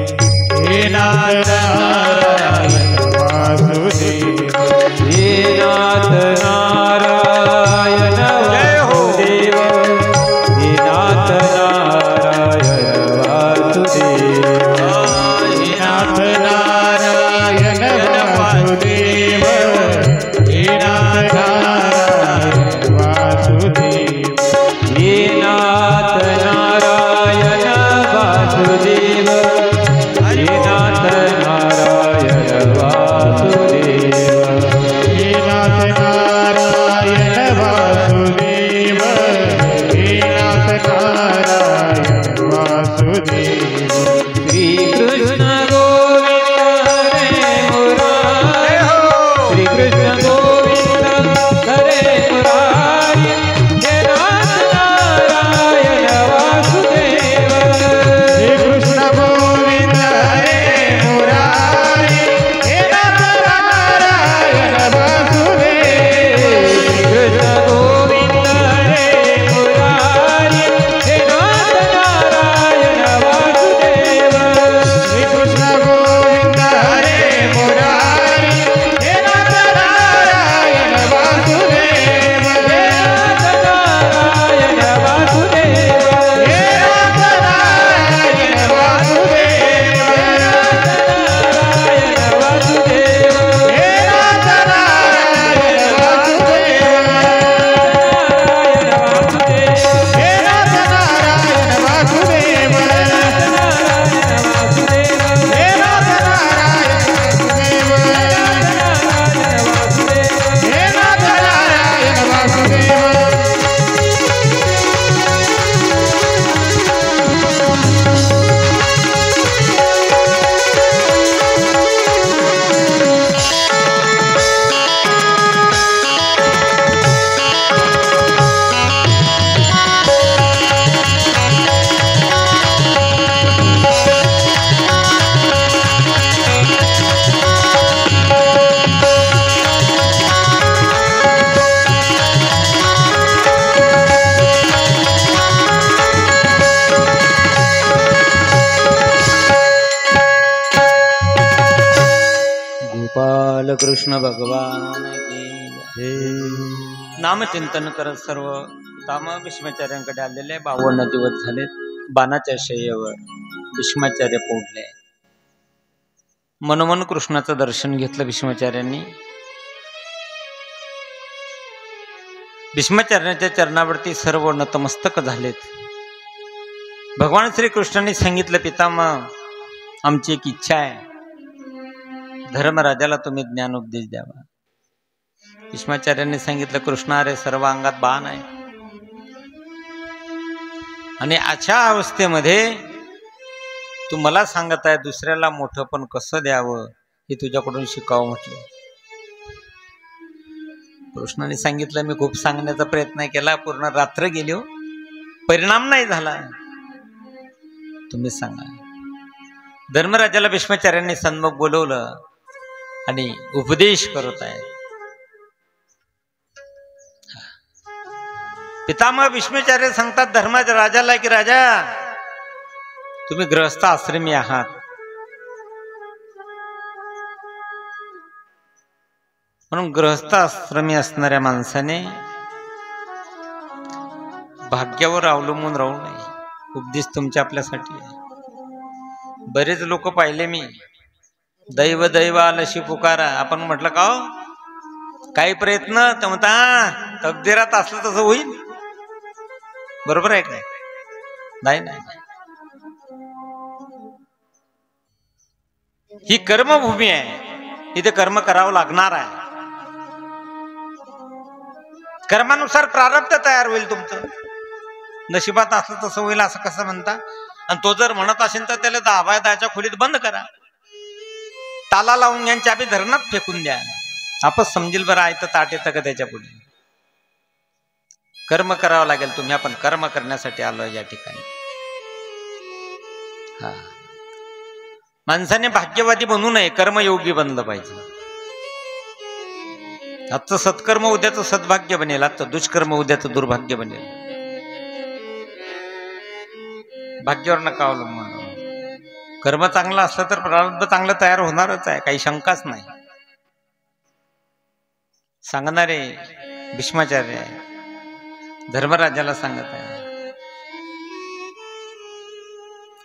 हे नाथ नारायण वासुदेव. हे नाथ नारायण वासुदेव, हे नाथ नारायण वासुदेव. हे नाथ नारायण वासुदेव, हे नाथ नारायण वासुदेव. हे नाथ नारायण वासुदेव, हे नाथ नारायण वासुदेव. हे नाथ नारायण वासुदेव, हे नाथ नारायण वासुदेव. श्री कृष्ण गोविंद हरे मुरारी, श्री कृष्ण गोविंद हरे मुरारी, हे नाथ नारायण वासुदेव. हे कृष्ण गोविंद हरे मुरारी, हे नाथ नारायण वासुदेव. कृष्ण गोविंद हरे मुरारी, हे नाथ नारायण वासुदेव. श्री कृष्ण गोविंद हरे मुरारी, हे नाथ नारायण वासुदेव. हे नाथ नारायण वासुदेव. हे नाथ नारायण वासुदेव. नारायण वासुदेव. हे नाथ नारायण वासुदेव. हे नाथ नारायण वासुदेव. हे नाथ नारायण वासुदेव. हे नाथ नारायण वासुदेव. गोपाल कृष्ण भगवान की जय. नामचिंतन करत सर्व पितामह भीष्माचार्यांकडे आलेले 52 दिवस झालेत. बाणाच्या शय्येवर भीष्माचार्य पोहोचले. मनोमन कृष्णाचं दर्शन घेतलं भीष्माचार्यांनी. भीष्माचार्यांच्या चरणावरती सर्व नतमस्तक झालेत. भगवान श्रीकृष्णांनी सांगितलं, पितामह आमची एक इच्छा आहे, धर्मराजाला तुम्ही ज्ञानोपदेश द्यावा. भीष्माचार्यांनी सांगितलं, कृष्णा रे सर्व अंगात बाण आहे आणि अशा अवस्थेमध्ये तू मला सांगत आहे दुसऱ्याला मोठं पण कसं द्यावं हे तुझ्याकडून शिकावं म्हटले. कृष्णाने सांगितलं, मी खूप सांगण्याचा प्रयत्न केला, पूर्ण रात्र गेली हो, परिणाम नाही झाला, तुम्हीच सांगा. धर्मराजाला भीष्माचार्यांनी सन्मुख बोलवलं आणि उपदेश करत आहे. पितामह भीष्माचार्य सांगतात धर्माच्या राजाला की राजा तुम्ही गृहस्थ आश्रमी आहात, म्हणून गृहस्थ आश्रमी असणाऱ्या माणसाने भाग्यावर अवलंबून राहू नये. उपदेश तुमच्या आपल्यासाठी आहे. बरेच लोक पाहिले मी, दैव दैव आलशी पुकारा. आपण म्हटलं का हो काही प्रयत्न तर म्हणता तकदीरात असलं तसं होईल. बरोबर आहे काय? नाही नाही, ही कर्मभूमी आहे, इथे कर्म करावं लागणार आहे. कर्मानुसार प्रारब्ध तयार होईल तुमचं. नशिबात असलं तसं होईल असं कसं म्हणता? आणि तो जर म्हणत असेल तर त्याला दाबाय दाच्या खोलीत बंद करा, ताला लावून यांच्या आधी धरणात फेकून द्या. आपण समजेल बरं आहे तर ताट येतं का त्याच्या पुढे. कर्म करावं लागेल. तुम्ही आपण कर्म करण्यासाठी आलोय या ठिकाणी. हा, माणसाने भाग्यवादी बनू नये, कर्मयोगी बनलं पाहिजे. आजचं सत्कर्म उद्याचं सद्भाग्य बनेल, आजचं दुष्कर्म उद्याचं दुर्भाग्य बनेल. भाग्यावर नका अवलंबून. कर्म चांगलं असलं तर प्रारब्ध चांगलं तयार होणारच आहे, काही शंकाच नाही. सांगणारे भीष्माचार्य आहे, धर्मराजाला सांगत आहे.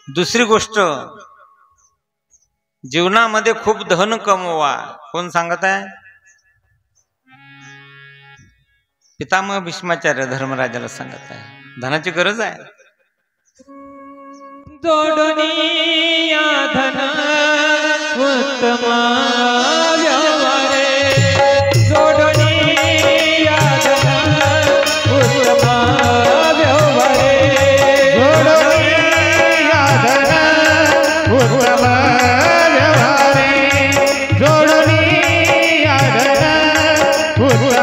दुसरी गोष्ट, जीवनामध्ये खूप धन कमवा. कोण सांगत आहे? पितामह भीष्माचार्य धर्मराजाला सांगत आहे. धनाची गरज आहे. जोडनिया धन उत्तम व्यवहारे, जोडनिया धन उत्तम व्यवहारे, जोडनिया धन उत्तम व्यवहारे, जोडनिया धन उत्तम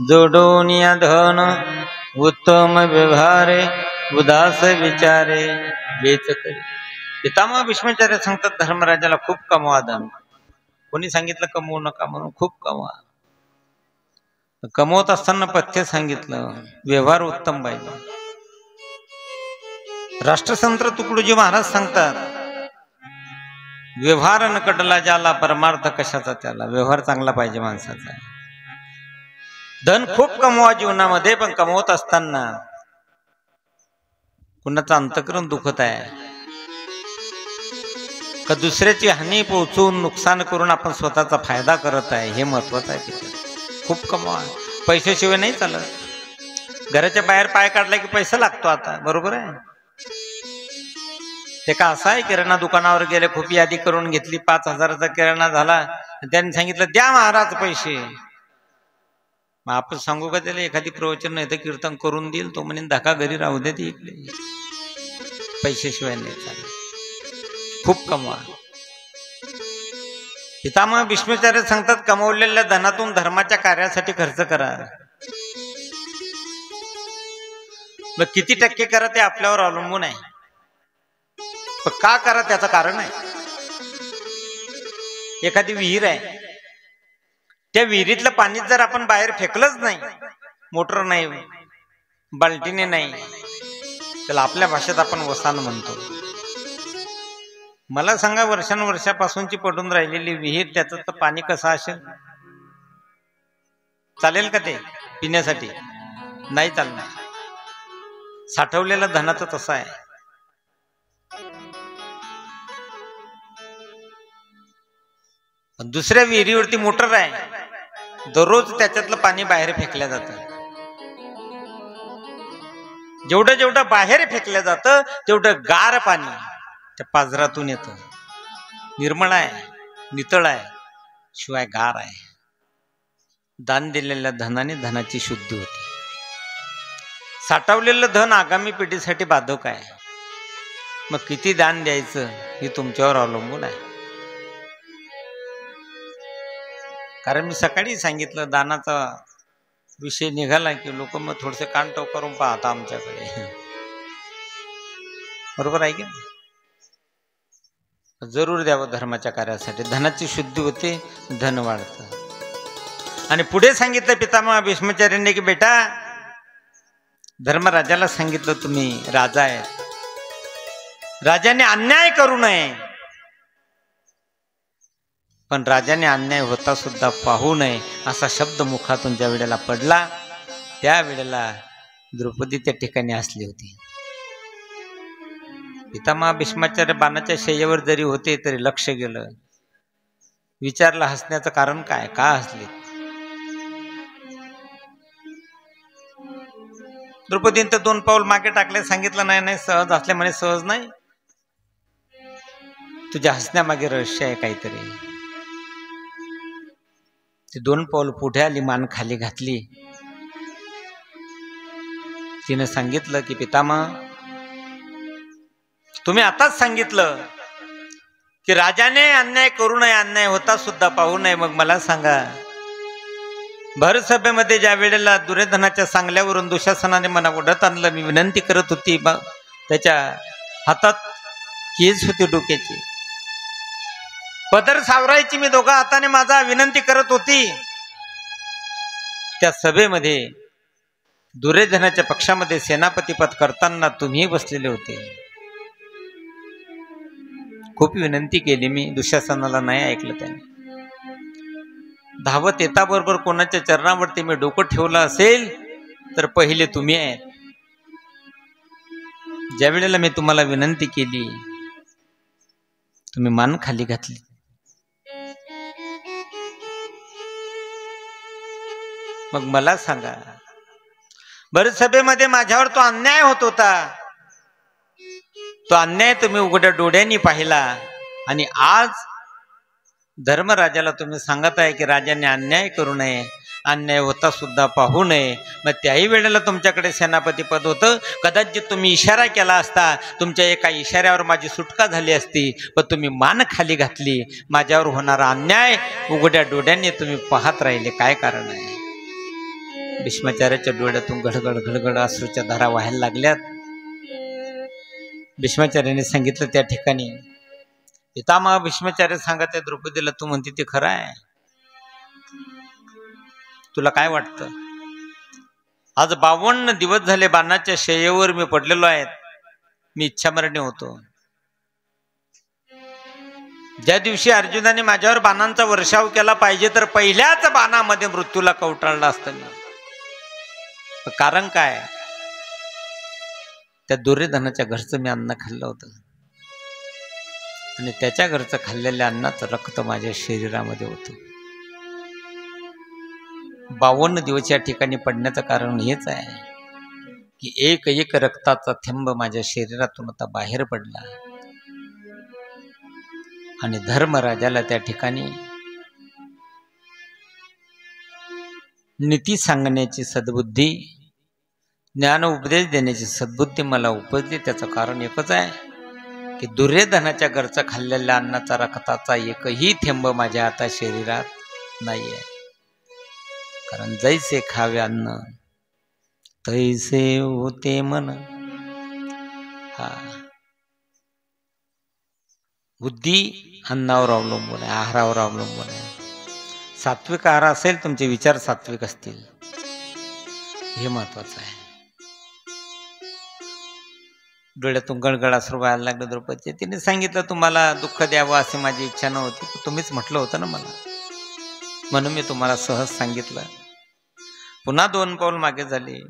जोडोनिया धन उत्तम व्यवहारे, उदास विचारे वेच करे. पितामह भीष्माचार्य सांगतात धर्मराजाला खूप कमवा धन. कोणी सांगितलं कमवू नका म्हणून? खूप कमवा. कमवत असताना पथ्य सांगितलं, व्यवहार उत्तम पाहिजे. राष्ट्रसंत तुकडोजी महाराज सांगतात, व्यवहार न कडला ज्याला, परमार्थ कशाचा त्याला. व्यवहार चांगला पाहिजे माणसाचा. धन खूप कमवा जीवनामध्ये, पण कमवत असताना कुणाचं अंतःकरण दुखत आहे का दुसऱ्याची हानी पोहोचवून नुकसान करून आपण स्वतःचा फायदा करत आहे, हे महत्वाचं आहे. तिथे खूप कमवा. पैशाशिवाय नाही चालत. घराच्या बाहेर पाय काढला की पैसा लागतो आता. बरोबर आहे. ते का असं आहे, किराणा दुकानावर गेले, खूप यादी करून घेतली, 5,000चा किराणा झाला, त्यांनी सांगितलं द्या महाराज पैसे. मग आपण सांगू का त्याला एखादी प्रवचन नाही तर कीर्तन करून देईल, तो म्हणे धक्का घरी राहू दे, ती इकडे. पैशाशिवाय नाही चालत. खूप कमवा. पितामह भीष्माचार्य सांगतात कमवलेल्या धनातून धर्माच्या कार्यासाठी खर्च करा. मग किती टक्के करा ते आपल्यावर अवलंबून आहे. पण का करा त्याचं कारण आहे. एखादी विहीर आहे, त्या विहिरीतलं पाणी जर आपण बाहेर फेकलंच नाही, मोटर नाही, बाल्टीने नाही, त्याला आपल्या भाषेत आपण वसान म्हणतो. मला सांगा, वर्षानुवर्षापासूनची पडून राहिलेली विहीर, त्याचं तर पाणी कसं असेल? चालेल का ते पिण्यासाठी? नाही चालणार. साठवलेलं धनाचं तसं आहे. पण दुसऱ्या विहिरीवरती मोटर आहे, दररोज त्याच्यातलं पाणी बाहेर फेकल्या जातं. जेवढं जेवढं बाहेर फेकलं जातं तेवढं गार पाणी त्या पाझरातून येतं. निर्मळ आहे, नितळ आहे, शिवाय गार आहे. दान दिलेल्या धनाने धनाची शुद्धी होते. साठवलेलं धन आगामी पिढीसाठी बाधक आहे. मग किती दान द्यायचं हे तुमच्यावर अवलंबून आहे. कारण मी सकाळी सांगितलं दानाचा विषय निघाला की लोक मग थोडेसे कान टोक करून पाहता आमच्याकडे. बरोबर आहे की जरूर द्यावं धर्माच्या कार्यासाठी. धनाची शुद्धी होते, धन वाढतं. आणि पुढे सांगितलं पितामह भीष्माचार्यांनी की बेटा, धर्मराजाला सांगितलं तुम्ही राजा आहे, राजाने अन्याय करू नये, पण राजाने अन्याय होता सुद्धा पाहू नये असा शब्द मुखातून ज्या वेळेला पडला त्या वेळेला द्रौपदी त्या ठिकाणी हसली होती. पितामह भीष्माचार्य बाणाच्या शय्येवर जरी होते तरी लक्ष गेलं. विचारलं हसण्याचं कारण काय, का हसले? द्रौपदीने तर 2 पाऊल मागे टाकले. सांगितलं नाही नाही सहज हसले म्हणे. सहज नाही, तुझ्या हसण्यामागे रहस्य आहे काहीतरी. ती 2 पाऊल पुढे आली, मान खाली घातली. तिने सांगितलं की पितामह, तुम्ही आताच सांगितलं की राजाने अन्याय करू नये, अन्याय होता सुद्धा पाहू नये. मग मला सांगा, भर सभेमध्ये ज्या वेळेला दुर्योधनाच्या सांगल्यावरून दुशासनाने मला ओढत आणलं, मी विनंती करत होती, त्याच्या हातात केस होती डोक्याची, पदर सावरायची मी दोघा हाताने माझा विनंती करत होती. त्या सभेमध्ये दुर्योधनाच्या पक्षामध्ये सेनापती पद करताना तुम्ही बसलेले होते. खूप विनंती केली मी, दुशासनाला नाही ऐकलं त्याने. धावत येता बरोबर कोणाच्या चरणावरती मी डोकं ठेवलं असेल तर पहिले तुम्ही आहेत. ज्या वेळेला मी तुम्हाला विनंती केली तुम्ही मान खाली घातली. मग मला सांगा, बरं सभेमध्ये माझ्यावर तो अन्याय होत होता, तो अन्याय तुम्ही उघड्या डोळ्यांनी पाहिला आणि आज धर्मराजाला तुम्ही सांगत आहे की राजाने अन्याय करू नये, अन्याय होता सुद्धा पाहू नये. मग त्याही वेळेला तुमच्याकडे सेनापती पद होतं. कदाचित तुम्ही इशारा केला असता, तुमच्या एका इशाऱ्यावर माझी सुटका झाली असती, पण तुम्ही मान खाली घातली. माझ्यावर होणारा अन्याय उघड्या डोळ्यांनी तुम्ही पाहत राहिले. काय कारण आहे? भीष्माचार्याच्या डोळ्यातून घडघड घडघड अश्रूच्या धारा व्हायला लागल्यात. भीष्माचार्याने सांगितलं त्या ठिकाणी, पितामह भीष्माचार्य सांगत आहे द्रौपदीला, तू म्हणते ते खरं आहे. तुला काय वाटतं? आज 52 दिवस झाले बाणाच्या शय्येवर मी पडलेलो आहे. मी इच्छामरणी होतो. ज्या दिवशी अर्जुनाने माझ्यावर बाणांचा वर्षाव केला पाहिजे तर पहिल्याच बाणामध्ये मृत्यूला कवटाळलं असतं मी. कारण काय? त्या दुर्योधनाच्या घरचं मी अन्न खाल्लं होतं आणि त्याच्या घरचं खाल्लेल्या अन्नाचं रक्त माझ्या शरीरामध्ये होतं. 52 दिवस या ठिकाणी पडण्याचं कारण हेच आहे की एक एक रक्ताचा थेंब माझ्या शरीरातून आता बाहेर पडला आणि धर्मराजाला त्या ठिकाणी नीती सांगण्याची सद्बुद्धी, ज्ञान उपदेश देण्याची सद्बुद्धी मला उपजली. त्याचं कारण एकच आहे की दुर्योधनाच्या घरचं खाल्लेल्या अन्नाचा रक्ताचा एकही थेंब माझ्या आता शरीरात नाही आहे. कारण जैसे खावे अन्न तैसे होते मन. हा बुद्धी अन्नावर अवलंबून आहे, आहारावर अवलंबून आहे. सात्विक आहार असेल, तुमचे विचार सात्विक असतील, हे महत्वाचं आहे. डोळ्यातून गळगळ अश्रू व्हायला लागलं द्रौपदीचे. तिने सांगितलं, तुम्हाला दुःख द्यावं अशी माझी इच्छा नव्हती, तुम्हीच म्हटलं होतं ना मला, म्हणून मी तुम्हाला सहज सांगितलं. पुन्हा 2 पाऊल मागे झाले.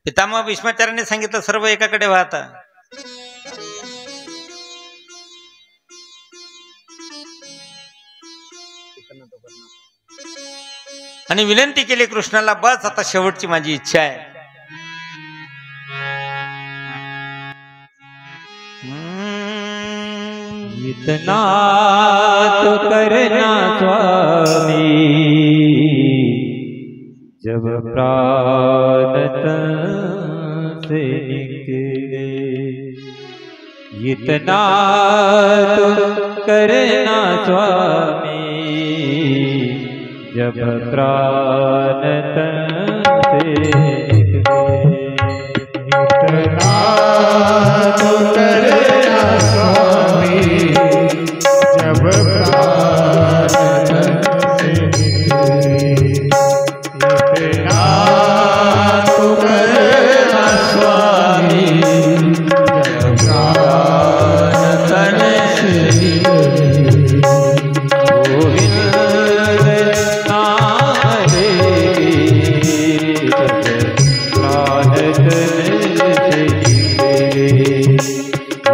पितामह भीष्माचार्याने सांगितलं, सर्व एकाकडे वाहता. आणि विनंती केली कृष्णाला, बस आता शेवटची माझी इच्छा आहे. इतना तो करना स्वामी जब प्राण तन से निकले. इतना तो करना स्वामी जब प्राण तन से निकले. इतना तो करना स्वामी जब प्राण से निकले. इतना तो करना स्वामी जब प्राण तन से निकले. गोविंद नाम रे प्राण तन से निकले.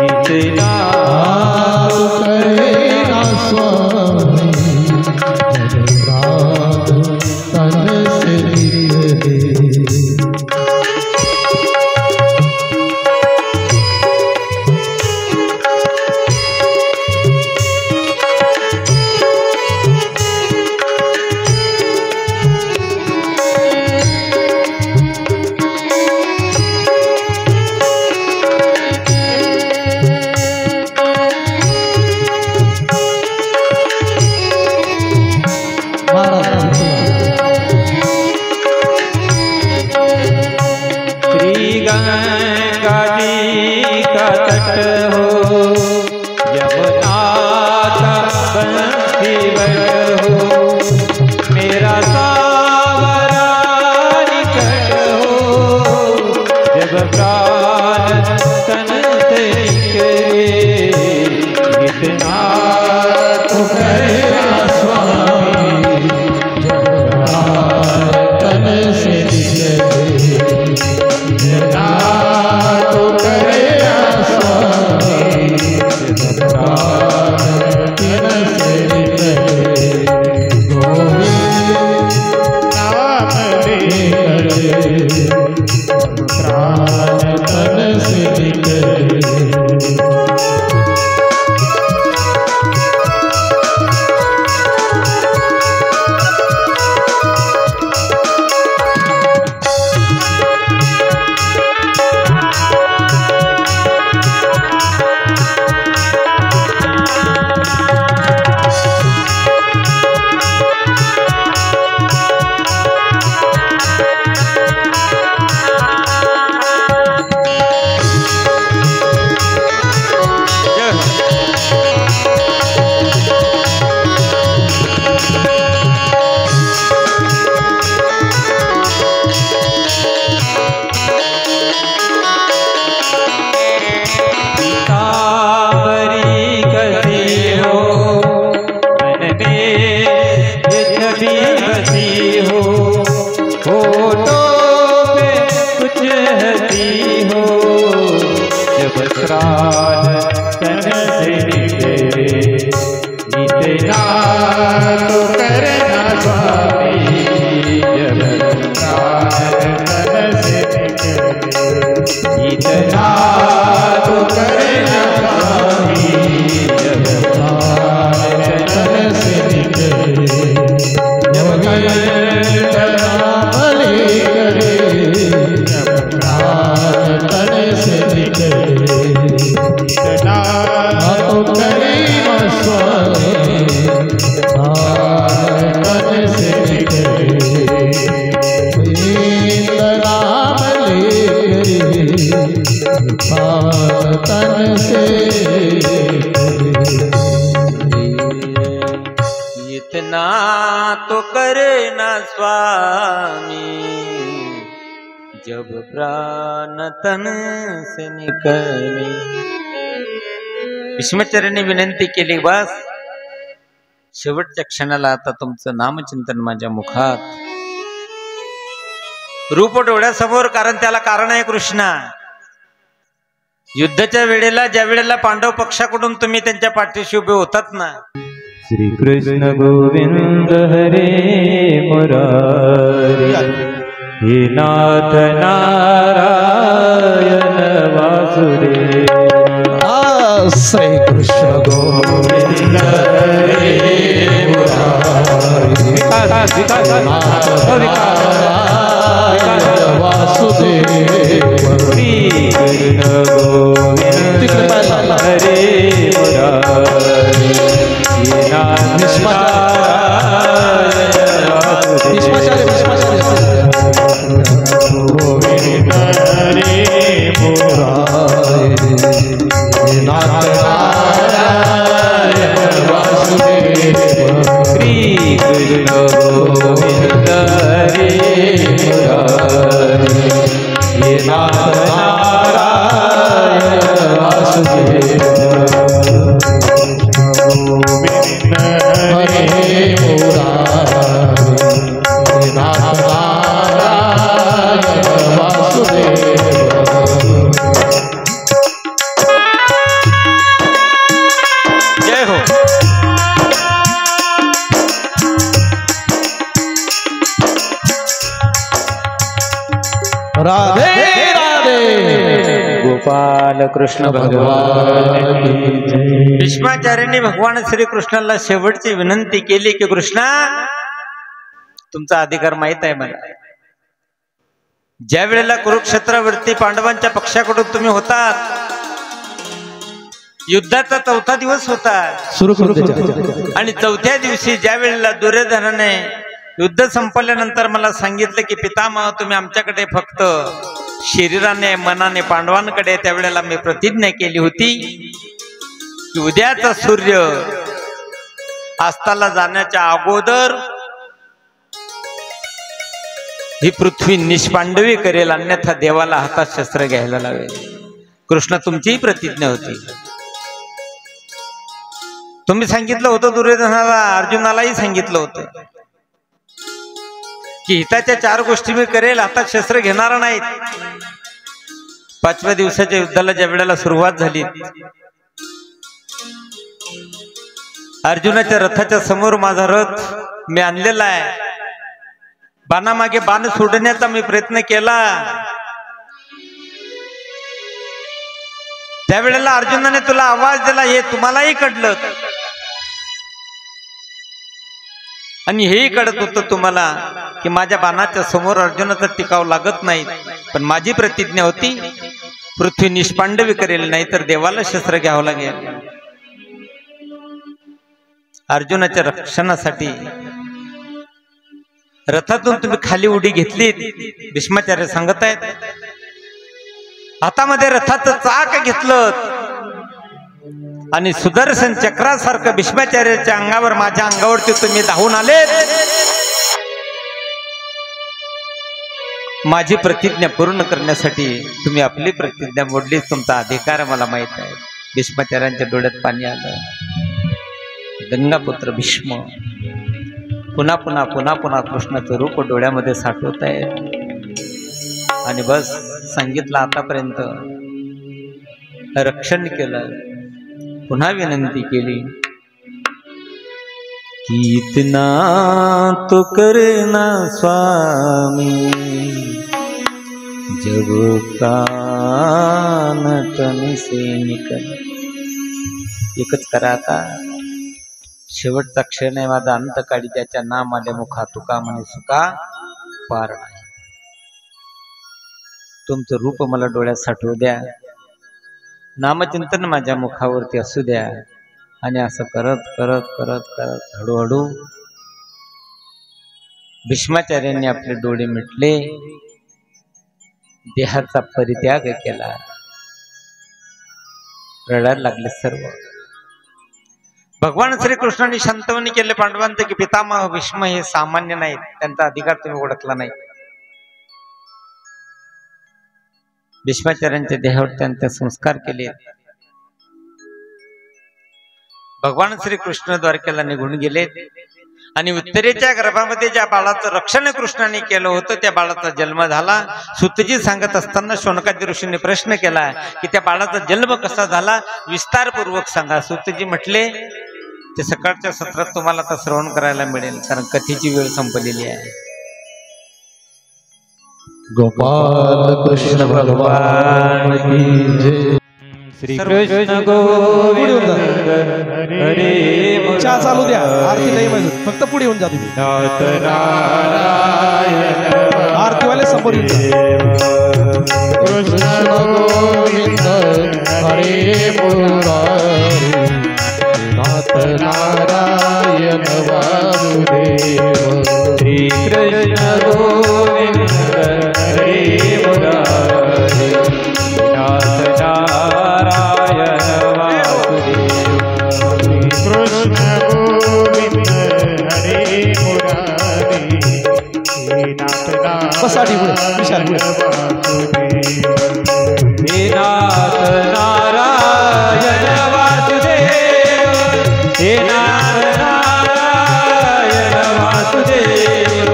इतना करेगा स्वामी जब प्राण तन से निकले. श्री गंगा जी का तट हो, यमुना का बंसी बट हो, मेरा सावरा निकट हो, जब प्राण तन से निकले. इतना तो करेगा स्वामी जब प्राण तन से निकले. इतना तो करेगा स्वामी जब प्राण तन से निकले. गोविंद नाम लेकर जब प्राण तन से निकले. इतना तो करे ना स्वामी जब प्राण तन से निकले. भीष्माचार्यांनी विनंती केली, बस शेवटच्या क्षणाला आता तुमचं नामचिंतन माझ्या मुखात, रूप डोळ्यासमोर, कारण त्याला कारण आहे कृष्णा. युद्धाच्या वेळेला ज्या वेळेला पांडव पक्षाकडून तुम्ही त्यांच्या पाठीशी उभे होतात ना, श्री कृष्ण गोविंद हरे मुरारी. हे नाथ नारायण वासुदेव श्री कृष्ण गोविंद हरे मुरारी वासुदेव श्री कृष्ण गोविंद हरे मुरारी हे नाथ गोविंद हरे मुरारी नाथ नारायण वासुदेव श्री कृष्ण गोविंद हरे मुरारी हे नाथ नारायण वासुदेव गोविंद हरे मुरारी नाथ नारायण वासुदेव जय हो। राधे राधे गोपाल कृष्ण भगवान की जय। भीष्माचार्यांनी भगवान श्रीकृष्णाला शेवटची विनंती केली की कृष्णा, तुमचा अधिकार माहित आहे मला. ज्या वेळेला कुरुक्षेत्रावरती पांडवांच्या पक्षाकडून तुम्ही होतात, युद्धाचा 4था दिवस होता सुरू करू आणि 4थ्या दिवशी ज्या वेळेला दुर्योधनाने युद्ध संपल्यानंतर मला सांगितलं की पितामह तुम्ही आमच्याकडे फक्त शरीराने मनाने पांडवांकडे, त्यावेळेला मी प्रतिज्ञा केली होती की उद्याचा सूर्य अस्ताला जाण्याच्या अगोदर ही पृथ्वी निष्पांडवी करेल, अन्यथा देवाला हातात शस्त्र घ्यायला लावेल. कृष्ण तुमचीही प्रतिज्ञा होती. तुम्ही सांगितलं होतं दुर्योधनाला, अर्जुनालाही सांगितलं होतं की हिताच्या 4 गोष्टी मी करेल, हातात शस्त्र घेणार नाहीत. 5व्या दिवसाच्या युद्धाला ज्या वेळेला सुरुवात झाली, अर्जुनाच्या रथाच्या समोर माझा रथ मी आणलेला आहे. बाणामागे बाण सोडण्याचा मी प्रयत्न केला. त्यावेळेला अर्जुनाने तुला आवाज दिला, हे तुम्हालाही कळलं आणि हेही कळत होतं तुम्हाला की माझ्या बाणाच्या समोर अर्जुनाचा टिकाव लागत नाही. पण माझी प्रतिज्ञा होती पृथ्वी निष्पांडवी करेल, नाही तर देवाला शस्त्र घ्यावं लागेल. अर्जुनाच्या रक्षणासाठी रथातून तुम्ही खाली उडी घेतलीत. भीष्माचार्य सांगत आहेत, हातामध्ये रथाचं चाक घेतलं आणि सुदर्शन चक्रासारखं भीष्माचार्याच्या अंगावर, माझ्या अंगावरती तुम्ही धावून आले. माझी प्रतिज्ञा पूर्ण करण्यासाठी तुम्ही आपली प्रतिज्ञा मोडली. तुमचा अधिकार मला माहित आहे. भीष्माचार्यांच्या डोळ्यात पाणी आलं. गंगापुत्र भीष्म पुन्हा पुन्हा पुन्हा पुन्हा कृष्णाचं रूप डोळ्यामध्ये साठवत आहे आणि बस सांगितलं, आतापर्यंत रक्षण केलं. पुन्हा विनंती केली की इतना तो करना स्वामी, जब प्राण तन से निकल. एकच करा आता, शेवटचा क्षण आहे माझा, अंतकाळी ज्याच्या नाम आले मुखा, तुका म्हणे सुका पार नाही. तुमचं रूप मला डोळ्यात साठवू द्या, नामचिंतन माझ्या मुखावरती असू द्या. आणि असं करत करत करत करत हळूहळू भीष्माचार्यांनी आपले डोळे मिटले, देहाचा परित्याग केला. रडायला लागले सर्व. भगवान श्रीकृष्णांनी शांतवणी केले पांडवांचे की पितामह भीष्म हे सामान्य नाहीत, त्यांचा अधिकार तुम्ही ओळखला नाही. भीष्माचार्यांच्या देहावर त्यांचे संस्कार केले. भगवान श्रीकृष्ण द्वारकेला निघून गेले आणि उत्तरेच्या गर्भामध्ये ज्या बाळाचं रक्षण कृष्णाने केलं होतं त्या बाळाचा जन्म झाला. सुतजी सांगत असताना शौनकादी ऋषींनी प्रश्न केला की त्या बाळाचा जन्म कसा झाला, विस्तारपूर्वक सांगा. सुतजी म्हटले ते सकाळच्या सत्रात तुम्हाला आता श्रवण करायला मिळेल, कारण कथेची वेळ संपलेली आहे. गोपाल कृष्ण भगवान की जय। श्री कृष्ण गोविंद हरे चहा चालू द्या, आरती नाही म्हणजे फक्त पुढे येऊन जा तुम्ही. नाथ नारायण आरतीवाले समोर येऊन जा. कृष्ण गोविंद हरे मुरारी नाथ नारायण वासुदेव. श्री कृष्ण गोविंद हरे मुरारी नाथ नारायण वासुदेव. कृष्ण गोविंद हरे मुरारी नाथ बसा पुढे विशाल पुढे. हे नाथ नारायण वासुदेव. हे नाथ नारायण वासुदेव.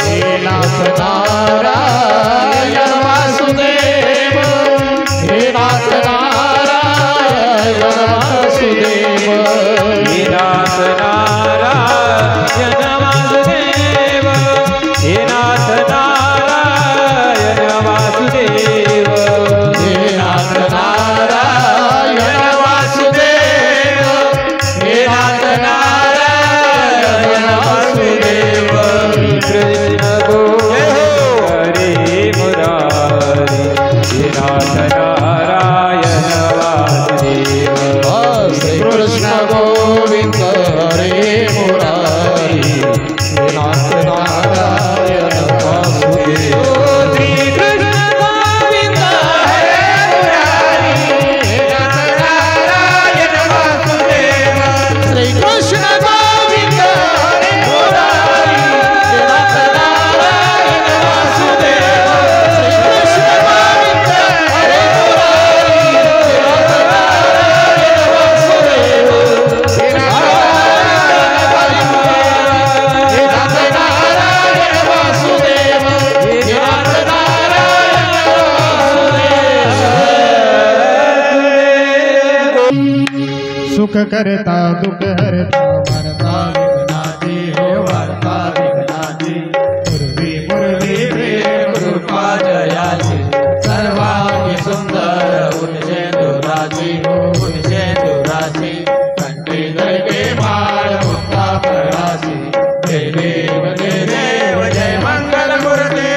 हे नाथ नारायण वासुदेव. हे नाथ नारायण वासुदेव. हे नाथ नारायण वासुदेव. हे नाथ नारायण वासुदेव. हे नाथ नारायण वासुदेव. हे नाथ नारायण वासुदेव. कृष्ण गोविंद हरे मुरारी. हे नाथ नारायण वासुदेव. श्री कृष्ण गोविंद हरे मुरारी हे नाथ नारायण वासुदेव. श्री कृष्ण गोविंद हरे मुरारी. हे नाथ नारायण वासुदेव. श्री कृष्ण गोविंद हरे मुरारी हे नाथ नारायण वासुदेव. श्री कृष्ण गोविंद हरे मुरारी हे नाथ नारायण वासुदेव. हे नाथ नारायण वासुदेव. हे नाथ नारायण वासुदेव. सुख करता दुख हरता वार्ता विघ्नाची हो वार्ता विघ्नाची. पूर्वी पूर्वी प्रेम कृपा जयाची सर्वांगी सुंदर उठशे दुराची हो उठशे दुराची. कंठी जळके माळ मुक्ता प्ररासी. जय देव जय मंगल मूर्ती.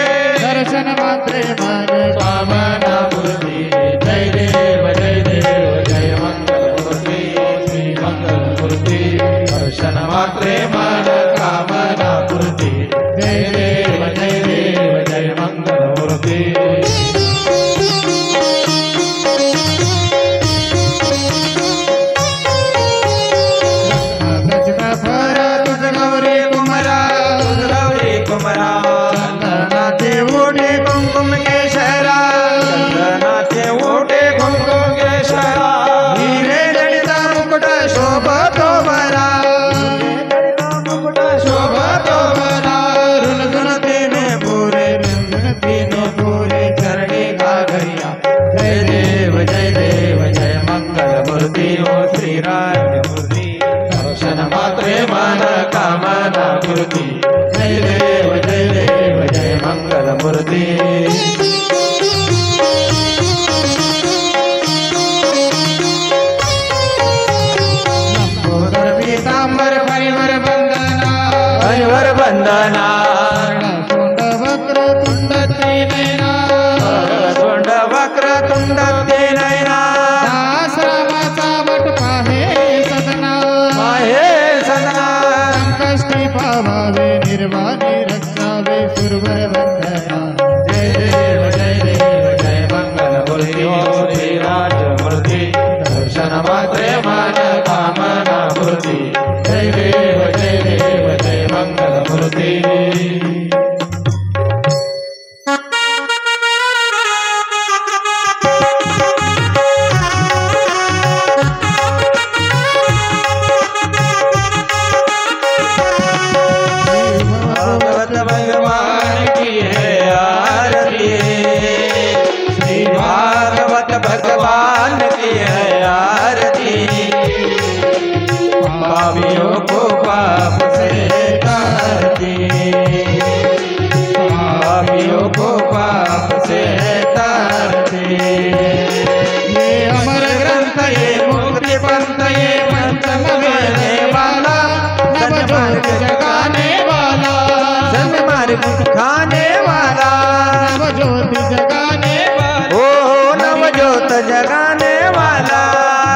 दर्शन मात्रे मन कामना मूर्ती. जय देव जय मंगल मूर्ती. श्री मंगल मूर्ती. दर्शन मात्रे मन कामना मूर्ती. जय देव जय मंगल मूर्ती. गौरी कुमरा गौरी कुमरा. नाथे ओढे कुंकुम केशरा. नाथे ओढे कुंकुम केशरा. हिरे जडिता मुकुट शोभतो बरा. शोभतो बरा. रुणधुन तेने पुरे रुणधुन तेने पुरे चरणी घाघरिया. जय देव जय मंगल मूर्ती हो श्रीराज मूर्ती. दर्शन मात्रे मन कामना मूर्ती. जय देव जय मंगल मूर्ती. लंबोदर पीतांबर परिवर बंदना. हरिवर वंदना. सोंड वक्र तुंड त्रिनयना. सोंड वक्र तुंड ते नयना. दास रामाचा वट पाहे सदना. माहे सदना. संकष्टी पावावे निर्वाणी रक्षावे सुरवर वंदना. जय देव जय मंगल मूर्ती हो श्रीराज मूर्ती. दर्शन मात्रे मन कामना मूर्ती. जय देव जय मंगल मूर्ती. भगवत भगवान की है आरती. श्री भागवत भगवान की है आरती. पापियों को पाप से तारती. पापियों को पाप खाने वाला नवज्योति जगाने वाला ओ नवज्योत जगाने वाला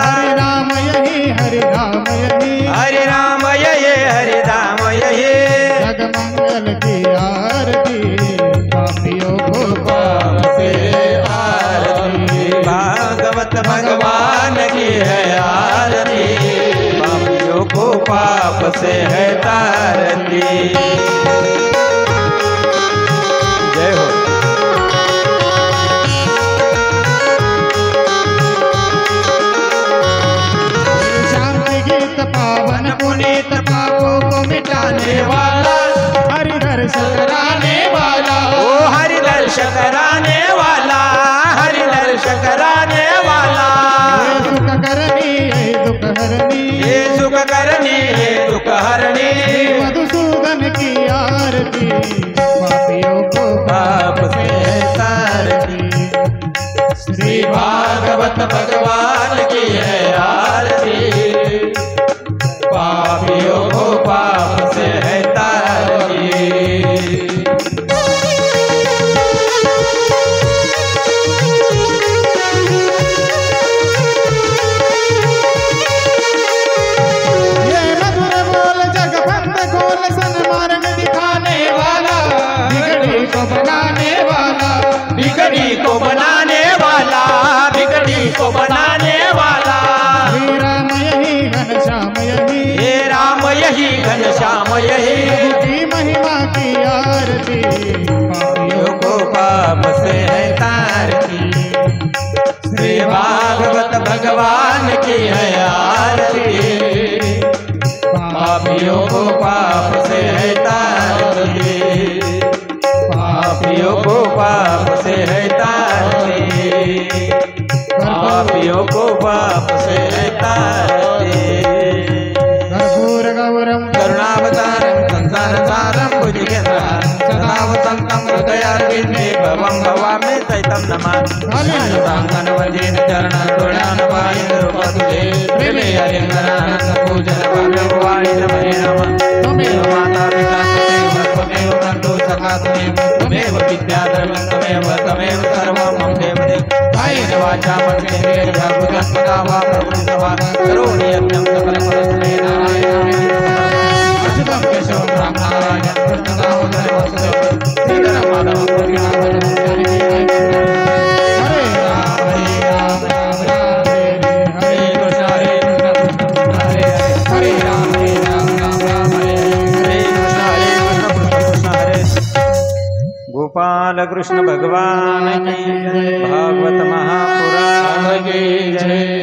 हरि राम यही हरि राम यही हरि राम ये हरि राम ये जगमंगल की आरती पापियों को पाप से आरती भागवत भगवान की है आरती पापियों को पाप से है तारती जय हो शांति गीत पावन पुनीत पापों को मिटाने वाला हरि दर्श कराने वाला ओ हरि दर्श कराने वाला हरि दर्श कराने वाला ये सुख करनी ये दुख हरनी ये दुख हरणी मधुसूदन की आरती पापियों को पाप से तारती श्री भागवत भगवान की है आरती पापियों को पाप से है तारती ये मधुर बोल जगबंद खोल सन्मार्ग दिखाने वाला बिगड़ी को बनाने वाला बिगड़ी को बनाने वाला बिगड़ी को बनाने वाला श्री राम यही घनश्याम यही हे राम यही घनश्याम यही की महिमा की आरती पापियों को पाप से है तारती श्री भागवत भगवान की है आरती पापियों को पाप से है तारती पापियों को पाप से है तारती पापियों को पाप से है तारती कर्पूर गौरम करुणावतारं संसारसारं भुजगेन्द्रहारं सदा वसन्तं हृदयारविन्दे भवं भवामि सहितं नमामि साङ्गनवदीन चरणतुल्यानपायिनृपतुले प्रेमे हरिङ्गरानन्दपूजनभाव्यवाणि नमः नमः त्वमेव माता पिता त्वमेव बन्धु सखा त्वमेव विद्याधर्मं त्वमेव सर्वं मम देवदेव कायेन वाचा मनसेन्द्रियैर्वा बुद्ध्यात्मना वा प्रकृतिस्वा करोमि यज्ञं सकलफलश्री नारायणाय अच्युतं केशवं रामनारायणं कृष्णदामोदरं वासुदेवं श्रीधरं माधवं गोपीनाथं हरे राम राम राम हरे कृष्ण हरे हरे राम राम हरे कृष्ण हरे गोपाल कृष्ण भगवान की जय भागवत महापुराण की जय